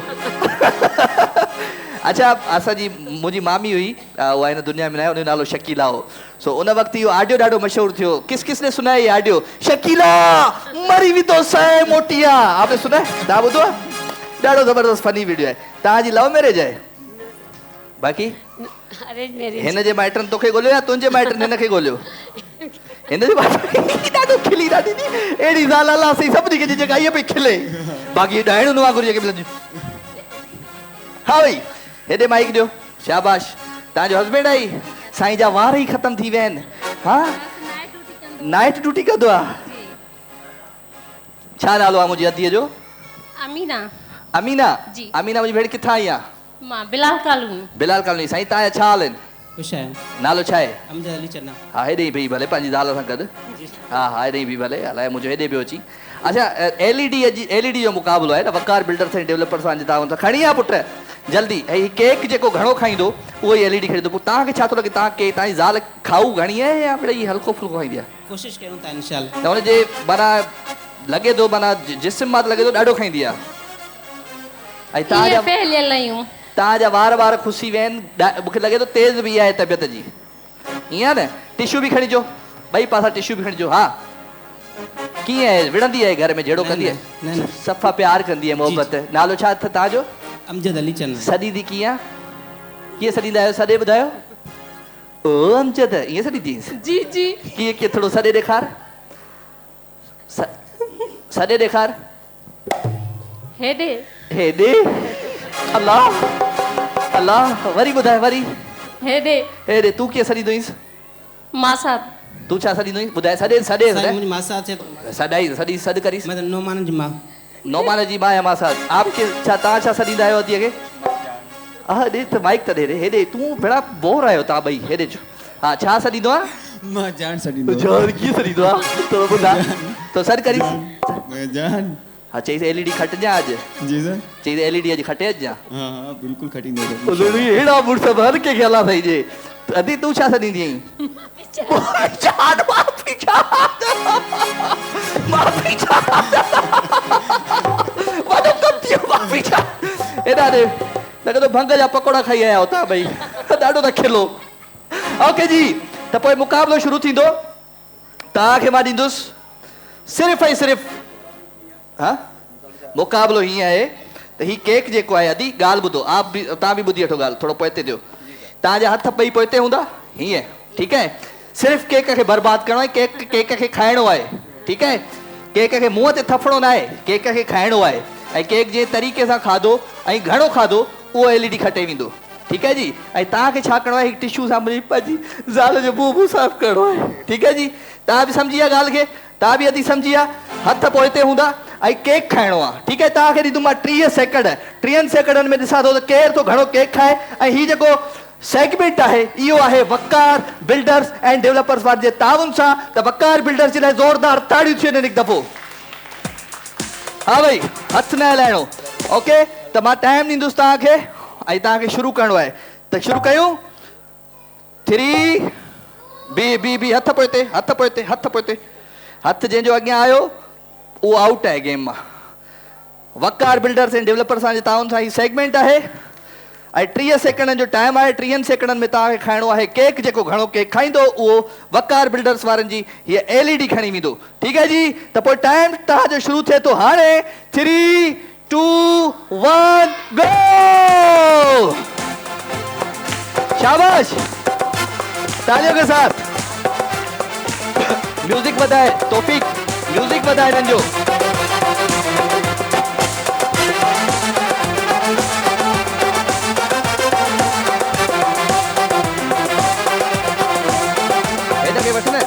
अच्छा, असांजी मुंहिंजी मामी हुई, उहा हिन दुनिया में न आहे, हुनजो नालो शकीला हो। सो उन वक़्तु इहो ऑडियो ॾाढो मशहूरु थियो। किस किसने सुना है ये ऑडियो? शकीला मरी बि तो सै मोटिया। आपने सुना है? तव्हां ॿुधो आहे? ॾाढो ज़बरदस्त फनी वीडियो आहे। तव्हांजी लव मैरिज आहे? बाक़ी अरेंज मैरिज। हिन जे माइटनि तोखे ॻोल्हियो या तुंहिंजे माइटनि हिनखे ॻोल्हियो? हिन जे माइटनि ॾाढो खिली ॾाढी अहिड़ी ज़ाल अलाह सही सभिनी खे जेका इहा पई खिले, बाक़ी ॾाइण न वांगुरु जेके मिलंदियूं। हा भई, हेॾे माइक ॾियो। शाबाश। तव्हांजो हस्बैंड आई? साईं जा वार ई ख़तम थी विया आहिनि। हा, नाइट ड्यूटी कंदो आहे? छा नालो आहे मुंहिंजी अदीअ जो? अमीना। अमीना? जी। अमीना मुंहिंजी भेण किथां आई आहे? मां बिलाल कॉलोनी। बिलाल कॉलोनी। साईं तव्हांजा छा हाल आहिनि? ख़ुशि आहे। नालो छा आहे? अमजद अली चन्ना। हा, हेॾे ई भई भले पंहिंजी ज़ाल सां गॾु। हा हा, हेॾे ई बि भले हलाए, मुंहिंजो हेॾे पियो अची। अच्छा, LED जो मुक़ाबिलो आहे न, वकार बिल्डर्स एंड डेवलपर्स सां तव्हां हुन खणी आ पुट जल्दी। ऐं केक जेको घणो खाईंदो उहो ई LED खरीदो। पोइ तव्हांखे छा थो लॻे, तव्हां केक तव्हांजी ज़ाल खाऊ घणी आहे या मिड़ई हल्को फुल्को खाईंदी आहे? कोशिशि कयूं था इंशाल्लाह। त हुनजे माना लॻे थो, माना जिस्म मां लॻे थो ॾाढो खाईंदी आहे। ऐं तव्हांजा वार खुसी विया आहिनि, मूंखे लॻे थो तेज़ बि आहे तबियत जी, ईअं आहे न? टिशू बि खणी अचो, ॿई पासा टिशू बि खणी अचो। हा, कीअं आहे? विढ़ंदी आहे घर में? जहिड़ो कंदी आहे? न न, सफ़ा प्यार कंदी आहे, मोहबत। नालो छा अथव तव्हांजो? अमजद अली चन्ना। सॾींदी कीअं? कीअं सॾींदा आहियो? सॾे ॿुधायो। ओ अमजद, ईअं सॾींदींसि? जी जी। कीअं कीअं? थोरो सॾे ॾेखार, सॾे ॾेखार। हेॾे हेॾे? अल्लाह अल्लाह, वरी ॿुधाए, वरी। हेॾे। हेॾे तूं कीअं सॾींदो आहीं? मां साहब। तूं छा सॾींदो आहीं? ॿुधाए। सॾे सॾे मुंहिंजी मासा आहे। सॾाई सॾी सॾ करीस। मतलब नौमान जी मां। नौमान जी मां या मां साथ आपके छा तव्हां छा सॾींदा आहियो अदीअ खे? हा, ॾे त माइक त ॾे। हेॾे तूं भेड़ा बोर आहियो तव्हां ॿई, हेॾे चो। हा, छा सॾींदो आहे? मां जान सॾींदो। जान कीअं सॾींदो आहे? थोरो ॿुधा तो सॾ करीस। मैं जान। हा, चईसि LED खटिजां अॼु। जी सर। चईसि LED अॼु खटे अचिजां। हाँ हाँ बिल्कुल खटींदो। अहिड़ा मुड़ुस हर कंहिंखे अलाह साईं जे। अदी तूं छा सॾींदी आहीं? हेॾा ॾे, लॻे थो भंग जा पकोड़ा खाई आया हुतां भई, ॾाढो त खिलो। ओके जी, त पोइ मुक़ाबिलो शुरू थींदो। तव्हांखे मां ॾींदुसि सिर्फ़ु ऐं सिर्फ़ु, हा मुक़ाबिलो हीअं आहे त हीउ केक जेको आहे, अदी ॻाल्हि ॿुधो, आप बि तव्हां बि ॿुधी वठो ॻाल्हि, थोरो पोइते ॾियो। तव्हांजा हथ ॿई पोइते हूंदा हीअं, ठीकु आहे? सिर्फ़ु केक खे बर्बादु करिणो आहे, केक खे खाइणो आहे, ठीकु आहे? केक खे मुंहं ते थफणो न आहे, केक खे खाइणो आहे। ऐं केक जे तरीक़े सां खाधो ऐं घणो खाधो उहो LED खटे वेंदो, ठीकु आहे जी? ऐं तव्हांखे छा करिणो आहे? टिशू सां मुंहिंजी पंहिंजी ज़ाल जो मुंहुं साफ़ु करिणो आहे, ठीकु आहे जी? तव्हां बि सम्झी विया ॻाल्हि खे? तव्हां बि अदी सम्झी विया? हथ पोइते हूंदा ऐं केक खाइणो आहे, ठीकु आहे? तव्हांखे ॾींदुमि मां 30 सेकंड। 30 सेकंडनि में ॾिसां थो त केरु थो घणो केक खाए। ऐं हीउ जेको सेगमेंट आहे इहो आहे वकार बिल्डर्स एंड डेवलपर्स वारे जे ताउन सां। त वकार बिल्डर्स जे लाइ ज़ोरदार ताड़ियूं थियूं हिकु दफ़ो। हा भई, हथ न हलाइणो। ओके, त मां टाइम ॾींदुसि तव्हांखे ऐं तव्हांखे शुरू करिणो आहे। त शुरू कयूं। 3 बी हथ पोइते, हथ पोइते, हथ पोइते। हथ जंहिंजो अॻियां आयो उहो आउट आहे गेम मां। वकार builders and developers J town सां ही सेगमेंट आहे। ऐं 30 सेकंडनि जो टाइम आहे। 30 सेकंडनि में तव्हांखे खाइणो आहे केक। जेको घणो केक खाईंदो उहो वकार बिल्डर्स वारनि जी हीअ LED खणी वेंदो। ठीकु आहे जी? त पोइ टाइम तव्हांजो शुरू थिए थो हाणे। 3, 2, 1 गो। शाबाश, तालियों के साथ। म्यूजिक बताए तौफीक, म्यूजिक बताए इन्हनि जो। हेॾा खे वठनि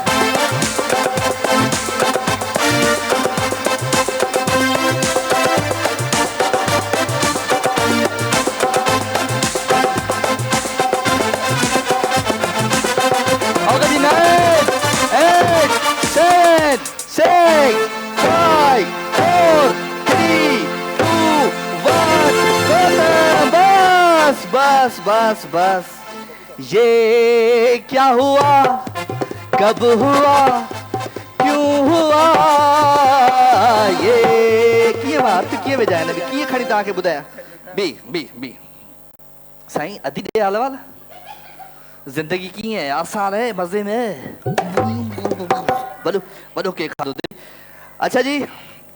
बस बस बस। ये क्या हुआ, कब हुआ, क्यों हुआ, ये कीअं वार कीअं विझाए न कीअं खणी तव्हांखे ॿुधायां। बी साईं अधी ॾे हाल वाल। ज़िंदगी कीअं आहे, आसान है, मज़े में। वॾो केक खाधो। अच्छा जी,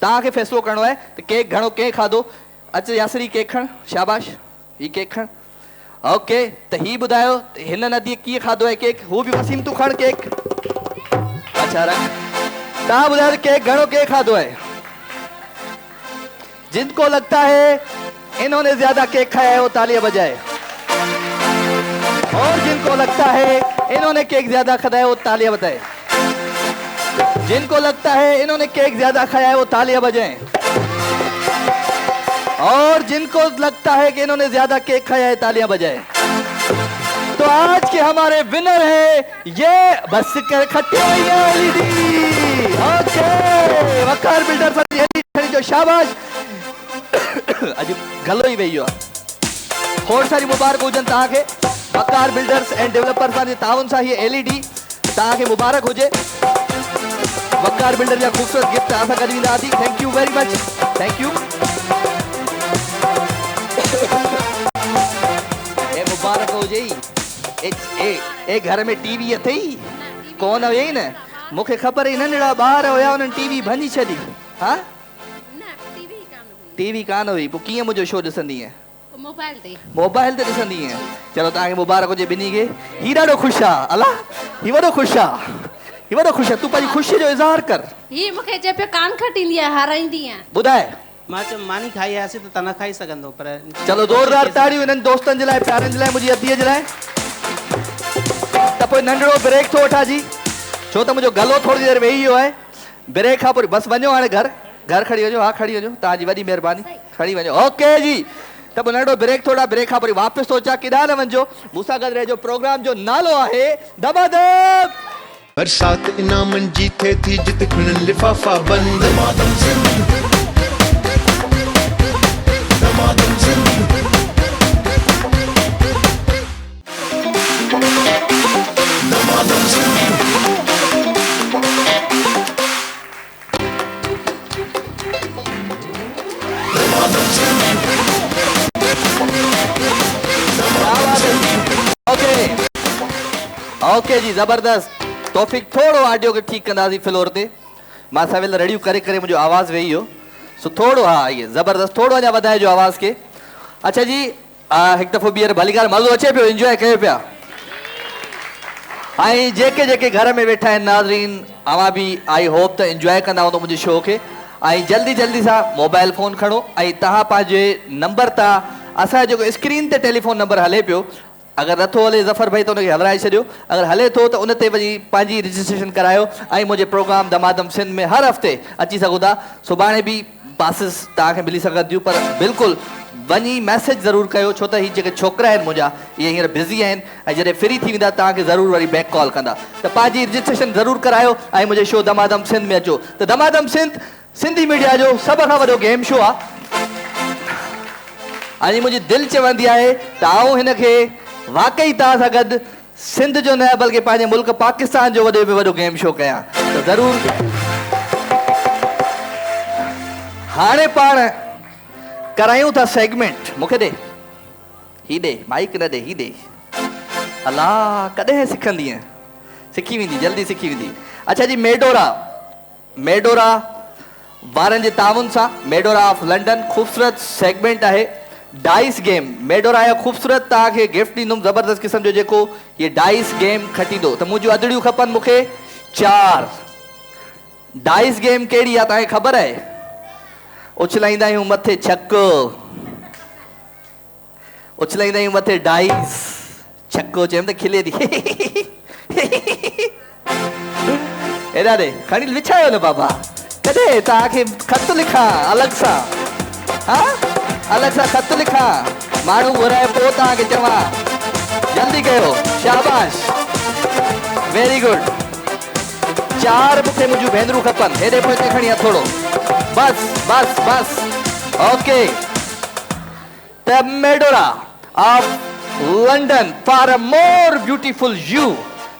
तव्हांखे फ़ैसिलो करणो आहे त केक घणो केक खाधो। अच यासरी केक खण। शाबाश, हीउ केक खण। ओके, त ही ॿुधायो हिन नदीअ कीअं खाधो आहे केक। हू बि वसीम तूं खण केक। अच्छा रख। तव्हां ॿुधायो केक घणो केक खाधो है। जिनको लगता है इन्होंने ज्यादा केक खाया है वो तालियां बजाए, और जिनको लगता है इन्होंने केक ज्यादा खाया है वो तालियां बताए। जिनको लगता है इन्होंने केक ज्यादा खाया है वो तालियां बजाएं, और जिनको लगता है कि इन्होंने ज्यादा केक खाया है तालियां बजाएं। तो आज के हमारे विनर है ये बस कर खट्टे LED। ओके, वकार बिल्डर पर खड़ी जो। शाबाश। अज गलो ही वही खोड़ सारी मुबारक हुजन तव्हांखे। वकार builders and developers J town सां हीअ LED तव्हांखे मुबारक हुजे। वकार बिल्डर जा खूबसूरत गिफ्ट असां गॾु वेंदा थी। Thank you very much, thank you. ए मुबारक हुजे। ए घर में टीवी अथई कोन हुई न? मूंखे ख़बर ई नंढड़ा ॿार हुया उन्हनि टीवी भञी छॾी। हा, टीवी कान हुई। पोइ कीअं मुंहिंजो शो ॾिसंदी आहे? मोबाइल ते ॾिसंदी आहे। चलो तव्हांखे मुबारक हुजे ॿिन्ही खे। ही ॾाढो ख़ुशि आहे। अला ही वॾो ख़ुशि आहे, ही वॾो ख़ुशि आहे। तूं पंहिंजी ख़ुशी जो इज़हार कर। ही मूंखे चए पियो कान खटींदी आहे, हाराईंदी आहे। ॿुधाए। मां चयो मानी खाई आयासीं त तव्हां खाई सघंदो, पर चलो ज़ोरदार ताड़ियूं इन्हनि दोस्तनि जे लाइ, प्यारनि जे लाइ, मुंहिंजी अतीअ जे लाइ। त पोइ नंढड़ो ब्रेक थो वठां जी, छो त मुंहिंजो गलो थोरी देरि वेही वियो आहे। ब्रेक खां पोइ बसि वञो हाणे घर खड़ी वञो। हा खड़ी वञो, तव्हांजी वॾी महिरबानी, खड़ी वञो। ओके जी, त पोइ नंढड़ो ब्रेक थोड़ा ब्रेक खां पोइ वापसि थो अचां। केॾांहुं न वञिजो, मूंसां गॾु रहिजो। प्रोग्राम जो नालो आहे दमादम। बरसात इनामनि जी थिए थी जिते खुलनि लिफ़ाफ़ा बंद। दमादम सिंध, दमादम सिंध। दमादम सिंध। ओके जी, ज़बरदस्त। तौफीक थोड़ो ऑडियो खे ठीकु कंदासीं फ्लोर ते। मां सवेल रेडियो करे करे मुंहिंजो आवाज़ वेही वियो, सो थोड़ो। हा इहे ज़बरदस्त, थोड़ो अञा वधाइजो आवाज़ खे। अच्छा जी, हिकु दफ़ो ॿीहर भली ॻाल्हि, मज़ो अचे पियो, इंजॉय कयो पिया। ऐं जेके जेके घर में वेठा आहिनि नाज़रीन, अवां बि आई होप त इंजॉय कंदा हूंदो मुंहिंजे शो खे। ऐं जल्दी जल्दी सां मोबाइल फ़ोन खणो ऐं तव्हां पंहिंजे नंबर तां असांजो जेको स्क्रीन ते टेलीफोन नंबर हले पियो, अगर नथो हले ज़फ़र भाई तो उनखे हलाए छॾियो। अगर हले थो त उन ते वञी पंहिंजी रजिस्ट्रेशन करायो ऐं मुंहिंजे प्रोग्राम दमादम सिंध में हर हफ़्ते अची सघो था। सुभाणे बि पासिस तव्हांखे मिली सघंदियूं, पर बिल्कुलु वञी मैसेज ज़रूरु कयो, छो त हीअ जेके छोकिरा आहिनि मुंहिंजा इहे हींअर बिज़ी आहिनि ऐं जॾहिं फ्री थी वेंदा तव्हांखे ज़रूरु वरी बैक कॉल कंदा। त पंहिंजी रजिस्ट्रेशन ज़रूरु करायो ऐं मुंहिंजे शो दमादम सिंध में अचो। त दमादम सिंध सिंधी मीडिया जो सभ खां वॾो गेम शो आहे। ऐं मुंहिंजी दिलि चवंदी आहे त आऊं हिनखे वाकई तव्हां सां गॾु सिंध जो न बल्कि पंहिंजे मुल्क पाकिस्तान जो वॾे में वॾो गेम शो कयां। त ज़रूरु हाणे पाण करायूं था सेगमेंट। मूंखे ॾे ही दे माइक न दे ही दे अल्लाह कॾहिं सिखंदी सिखी वेंदी जल्दी सिखी वेंदी। अच्छा जी मेडोरा वारनि जे ताउन सां मेडोरा ऑफ लंडन ख़ूबसूरत सेगमेंट आहे डाइस गेम। मेडोरा जो ख़ूबसूरत तव्हांखे गिफ्ट ॾींदुमि ज़बरदस्त क़िस्म जो जेको ये डाइस गेम खटींदो। त मुंहिंजूं अदड़ियूं खपनि मूंखे 4। डाइस गेम कहिड़ी आहे तव्हांखे ख़बर आहे? उछलाईंदा आहियूं मथे छक्को, उछलाईंदा आहियूं मथे डाइस, छक्को चयमि त खिले थी एॾा ॾे खणी विछायो न बाबा। कॾहिं तव्हांखे ख़त लिखां अलॻि सां, हा अलॻि सां ख़त लिखां, माण्हू घुराए पोइ तव्हांखे चवां जल्दी कयो। शाबाश वेरी गुड। 4 मूंखे मुंहिंजूं भेनरूं खपनि। हेॾे पोइ हिते खणी थोरो बस बस बस ओके। त Medora of London for a more beautiful you.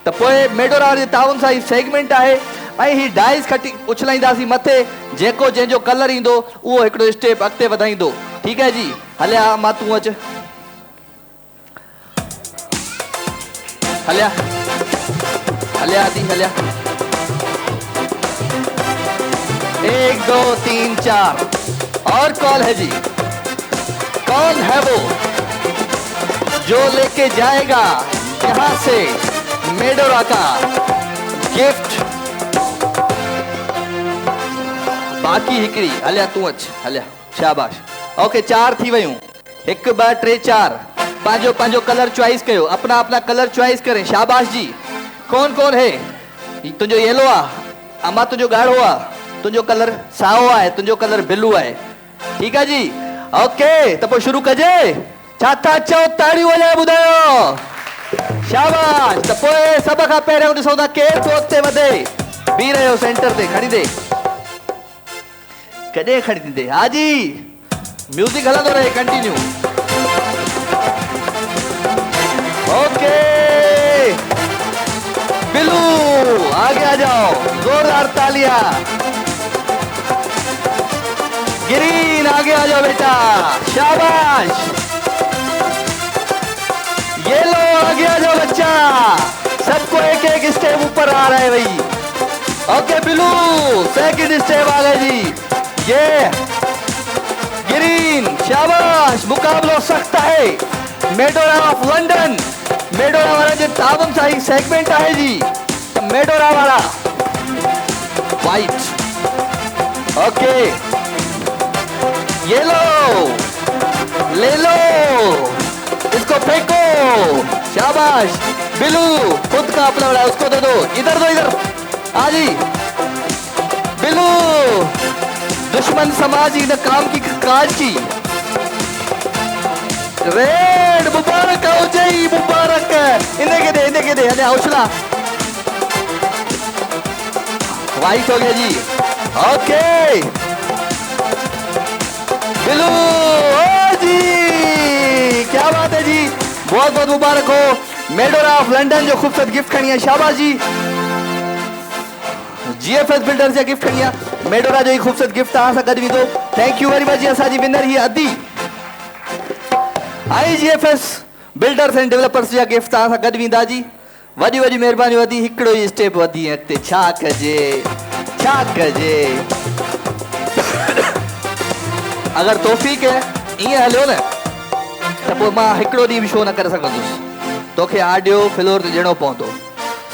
त पोइ मेडोरा जे ताउन सां ही सेगमेंट आहे ऐं ही डाइस खटी उछलाईंदासीं मथे, जेको जंहिंजो कलर ईंदो उहो हिकिड़ो स्टेप अॻिते वधाईंदो। ठीकु है जी। हलिया मां तूं अच, हलिया हलिया आदि हलिया। 1 2 3 4 और कौन है जी? कौन है वो जो लेके जाएगा यहाँ से मेडोरा का गिफ्ट? बाकी हिकड़ी हलिया तूं अच हलिया। शाबाश ओके 4 थी वयूं। 1 2 3 4 पांजो पांजो कलर चॉइस कयो, अपना अपना कलर चॉइस करें। शाबाश जी। कौन कौन है? तुझो येलो आ, अमा तुझो गाढ़ो आ, तुझो कलर साओ है, तुझो कलर ब्लू है। ठीक है जी ओके। तो पोइ शुरू कजे। छा था चओ? ताड़ियूं वॼाए ॿुधायो। शाबाश। त पोइ सभ खां पहिरियों ॾिसो था केरु थो अॻिते वधे। बीह रहियो सेंटर ते, खणी दे। कॾहिं खणी ॾींदे? हा जी म्यूजिक हलंदो रहे कंटिन्यू। ओके बिलू आगे आ जाओ, जोरदार तालियां। ग्रीन आगे आ जाओ बेटा, शाबाश। येलो आगे आ जाओ बच्चा, सबको एक एक स्टेप ऊपर आ रहा है भाई। ओके ब्लू सेकंड स्टेप आ गए जी। ये ग्रीन शाबाश। मुकाबला सख्त है। मेडोरा ऑफ लंडन, मेडोरा वाला जो ताबन सा ही सेगमेंट है जी। मेडोरा वाला वाइट ओके, येलो ले लो, इसको फेंको। शाबाश। बिलू खुद का अपना बड़ा उसको दे दो, इधर दो, इधर आ जी। बिलू दुश्मन समाजी न काम की काज की। रेड मुबारक हो जाई, मुबारक। इन्हें के दे अरे हौसला। वाइट हो गया जी ओके। बिलू ओ जी क्या बात है जी, बहुत बहुत मुबारक हो। मेडोरा ऑफ लंडन जो खूबसूरत गिफ्ट खड़ी है। शाबाश जी। GFS बिल्डर्स जा गिफ्ट खड़ी है। मेडोरा जो ही खूबसूरत गिफ्ट तव्हां सां गॾु ईंदो। थैंक यू वेरी मच जी। असांजी विनर ही अदी GFS बिल्डर्स एंड डेवलपर्स जा गिफ्ट तव्हां सां गॾु ईंदा जी। वॾी वॾी महिरबानी। वधी हिकिड़ो ई स्टेप वधी अॻिते। छा कजे छा कजे। अगर तौफ़ीक ईअं हलियो न त पोइ मां हिकिड़ो ॾींहुं बि शो न करे सघंदुसि। तोखे ऑडियो फ्लोर ते ॾियणो पवंदो,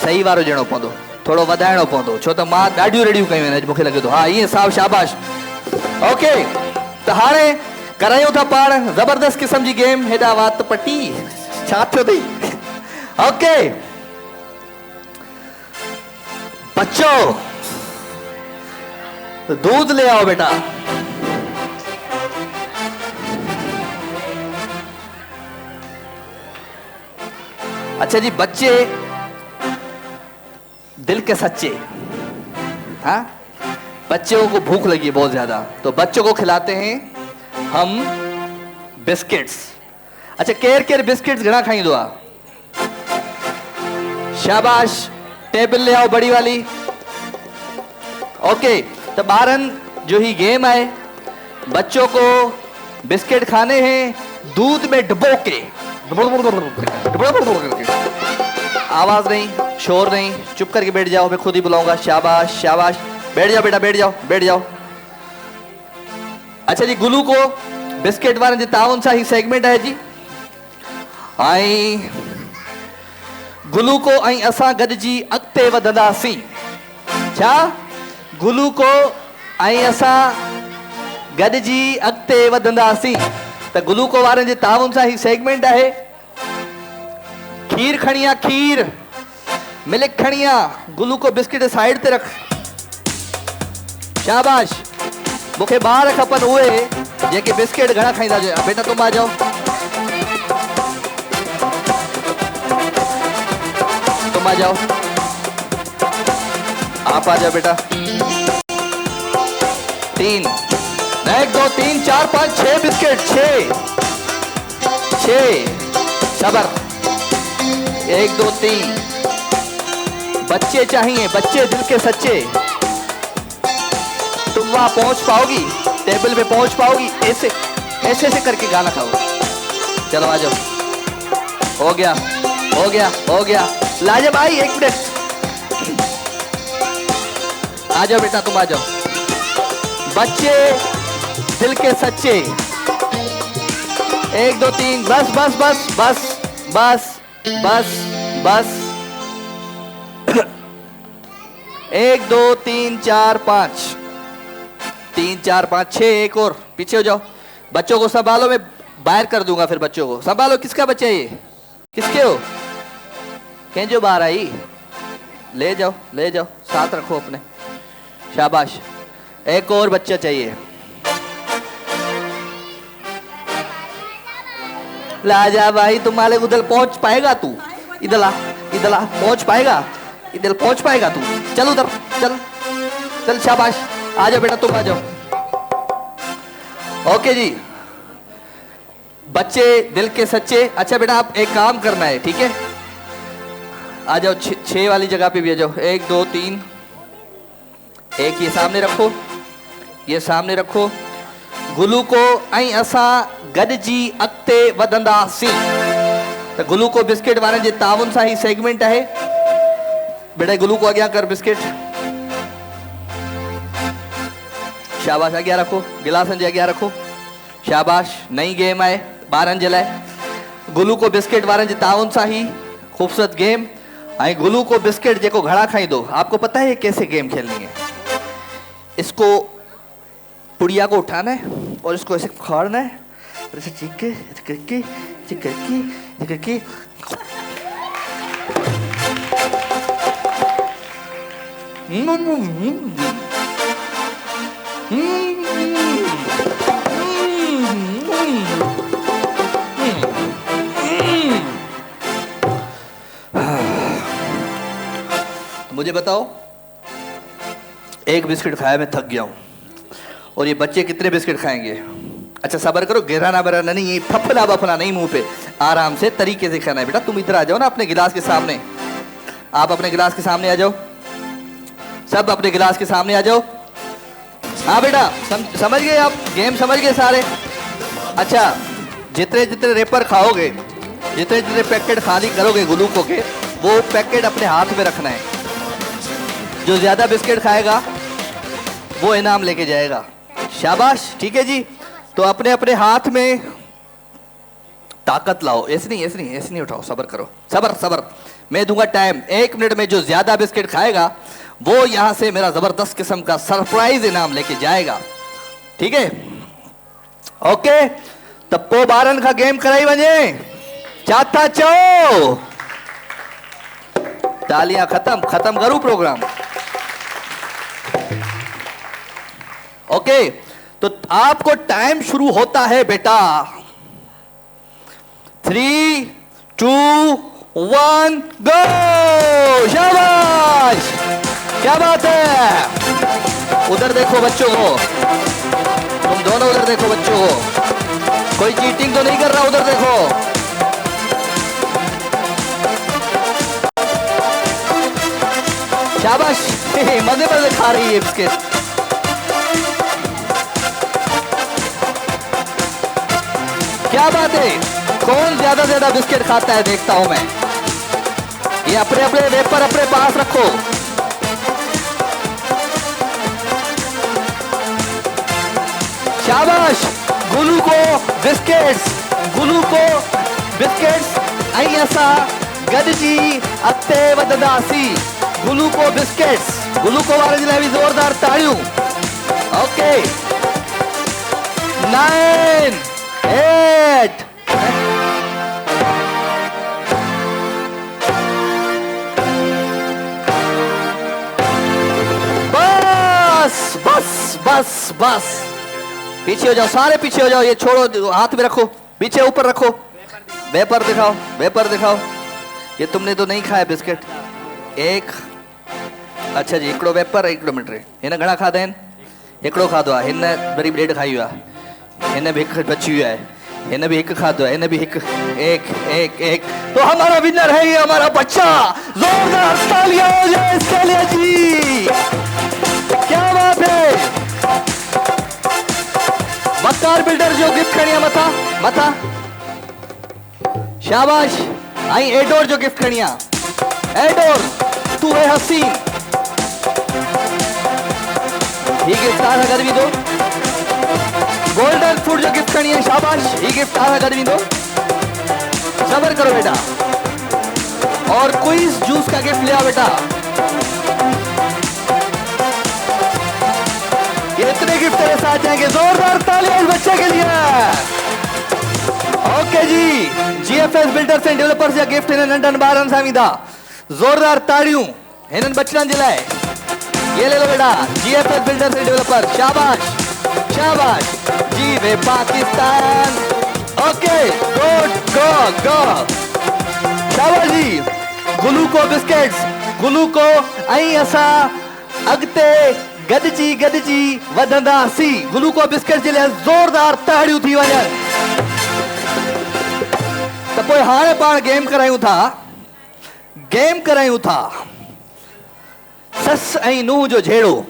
सही वारो ॾियणो पवंदो, थोरो वधाइणो पवंदो, छो त मां ॾाढियूं रेडियूं कयूं आहिनि अॼु मूंखे लॻे थो। हा ईअं साहब शाबाश ओके। त हाणे करायूं था पाण ज़बरदस्त क़िस्म जी गेम। हेॾा वात पटी छा थियो अथई? ओके बच्चों दूध ले आओ बेटा। अच्छा जी बच्चे दिल के सच्चे, हाँ बच्चों को भूख लगी बहुत ज्यादा तो बच्चों को खिलाते हैं हम बिस्किट्स। अच्छा केर केर बिस्किट्स घणा खाईंदो आहे? शाबाश। टेबल ले आओ बड़ी वाली। ओके तो बारन जो ही गेम है, बच्चों को बिस्किट खाने हैं दूध में डुबो के। आवाज नहीं, शोर नहीं, चुप करके बैठ जाओ, मैं खुद ही बुलाऊंगा। शाबाश शाबाश, बैठ जाओ बेटा, बैठ जाओ, बैठ जाओ। अच्छा जी, गुलू को बिस्किट वारनि जे ताउन सां ही सेगमेंट है जी। आई गुलू को ऐं असां गॾिजी अॻिते वधंदासीं। छा गुलू को ऐं असां गॾिजी अॻिते वधंदासीं। त गुलू को वारनि जे ताउन सां ही सेगमेंट आहे। खीर खणी आ, खीर मिल्क खणी आ। गुलू को बिस्किट साइड ते रख। शाबाश। मूंखे ॿार खपनि उहे जेके बिस्किट घणा खाईंदा हुजनि। बेटा तुम आ जाओ, तुम आ जाओ, आप आ जाओ बेटा। 3 1 2 3 4 5 6 बिस्किट, 6 सबर। 1 2 3। बच्चे चाहिए, बच्चे दिल के सच्चे। तुम वहां पहुंच पाओगी, टेबल पे पहुंच पाओगी? ऐसे ऐसे ऐसे करके गाना खाओ। चलो आ जाओ। हो गया हो गया हो गया। लाजब आई, 1 मिनट। आ जाओ बेटा, तुम आ जाओ। बच्चे दिल के सच्चे। 1 2 3। बस बस बस बस बस बस बस। 1 2 3 4 5 3 4 5 6। एक और पीछे हो जाओ। बच्चों को संभालो, मैं बाहर कर दूंगा फिर। बच्चों को संभालो। किसका बच्चा है ये? किसके हो? कहीं जो बाहर आई, ले जाओ ले जाओ, साथ रखो अपने। शाबाश। एक और बच्चा चाहिए। लाजा भाई, तुम्हारे उधर पहुंच पाएगा तू? इधर आ, इधर आ, पहुंच पाएगा? इधर पहुंच पाएगा तू? चल उधर, चल चल। शाबाश। आ जाओ बेटा, तुम आ जाओ। ओके जी, बच्चे दिल के सच्चे। अच्छा बेटा, आप एक काम करना है, ठीक है? आ जाओ, 6 वाली जगह पे भी आ जाओ। 1 2 3। एक ये सामने रखो, ये सामने रखो। गुलू को ऐं असां गॾिजी अॻिते वधंदासीं। त गुलू को बिस्किट वारनि जे ताउन सां ही सेगमेंट आहे। बेटा गुलू को अॻियां कर बिस्किट। शाबाश। अॻियां रखो, गिलासनि जे अॻियां रखो। शाबाश। नई गेम आहे ॿारनि जे लाइ। गुलू को बिस्किट वारनि जे ताउन सां ही खूबसूरत गेम। ऐं गुलू को बिस्किट जेको घड़ा खाईंदो, आपको पता है ये कैसे गेम खेलनी है? इसको पुड़िया को उठाना है और इसको ऐसे फाड़ना है और ऐसे चिक्के चिक्के चिक्के चिक्के। मुझे बताओ, एक बिस्किट खाया, मैं थक गया हूं। और ये बच्चे कितने बिस्किट खाएंगे? अच्छा सब्र करो, गिराना बराना नहीं, ये फफला बफला नहीं मुंह पे, आराम से तरीके से खाना है। बेटा तुम इधर आ जाओ ना, अपने गिलास के सामने। आप अपने गिलास के सामने आ जाओ, सब अपने गिलास के सामने आ जाओ। हाँ बेटा, समझ गए आप? गेम समझ गए सारे? अच्छा, जितने जितने रेपर खाओगे, जितने जितने पैकेट खाली करोगे ग्लूको के, वो पैकेट अपने हाथ में रखना है। जो ज्यादा बिस्किट खाएगा वो इनाम लेके जाएगा। शाबाश, ठीक है जी। तो अपने अपने हाथ में ताकत लाओ। ऐसे नहीं ऐसे नहीं ऐसे नहीं उठाओ, सब्र करो, सब्र सब्र। मैं दूंगा टाइम, 1 मिनट में जो ज्यादा बिस्किट खाएगा वो यहां से मेरा जबरदस्त किस्म का सरप्राइज इनाम लेके जाएगा। ठीक है? ओके, तब को ॿारनि खां गेम कराई वञे। छा था चओ? तालियां खत्म, खत्म करूं प्रोग्राम। ओके, तो आपको टाइम शुरू होता है बेटा। 3 2 1 गो। शाबाश, क्या बात है। उधर देखो बच्चों को, तुम दोनों उधर देखो बच्चों को। कोई चीटिंग तो नहीं कर रहा? उधर देखो। शाबाश, मजे मजे खा रही है बिस्किट। क्या बात है। कौन ज्यादा से ज्यादा बिस्किट खाता है देखता हूं मैं। ये अपने अपने वेपर अपने पास रखो। शाबाश। गुलूको बिस्किट्स, गुलूको बिस्किट्स ऐं असां गॾिजी अॻिते वधंदासीं। गुलूको बिस्किट्स, गुलूको वारे जे लाइ बि ज़ोरदार ताड़ियूं। ओके 9 8 बस बस बस बस। पीछे हो जाओ, सारे पीछे हो जाओ। ये छोड़ो, हाथ में रखो, पीछे ऊपर रखो। वेपर दिखाओ, वेपर दिखाओ। ये तुमने तो नहीं खाया बिस्किट। एक, अच्छा जी, हिकिड़ो वेपर, हिकिड़ो मिंट। हिन घणा खाधा आहिनि? हिकिड़ो खाधो आहे, हिन वरी ॾेढ खाई आहे, हिन बि हिकु बची वियो आहे, हिन भी एक खाधो है, हिन भी एक एक एक एक। तो हमारा विनर है ये हमारा बच्चा। जोरदार तालियां हो जाए इसके लिए जी, क्या बात है। वकार बिल्डर जो गिफ्ट खड़ी मथा मथा, शाबाश। आई एडोर जो गिफ्ट खड़ी, एडोर तू है हसीन। ये गिफ्ट आ कर भी दो। गोल्डन फूड जो गिफ्ट करनी है, शाबाश। ये गिफ्ट आ कर भी दो। सबर करो बेटा। और क्विज जूस का गिफ्ट लिया बेटा। ये इतने गिफ्ट तेरे साथ जाएंगे। जोरदार तालियां इस बच्चे के लिए। Okay ji, GFS builders and developers जा गिफ्ट हिन नंढन ॿारनि सां ईंदा। जोरदार ताड़ियूं हिननि बचड़नि जे लाइ। ये ले लो बेटा, जीएफएस बिल्डर्स एंड डेवलपर। शाबाश शाबाश जी वे पाकिस्तान। ओके गुड, गो गो। शाबाश जी। गुलूको बिस्किट्स, गुलूको ऐं असां अॻिते गॾिजी गॾिजी वधंदासीं। गुलूको बिस्किट्स जे लाइ ज़ोरदार ताड़ियूं थी वञनि। त पोइ हाणे पाण गेम करायूं था, गेम करायूं था सस ऐं नूंहं जो झेड़ो।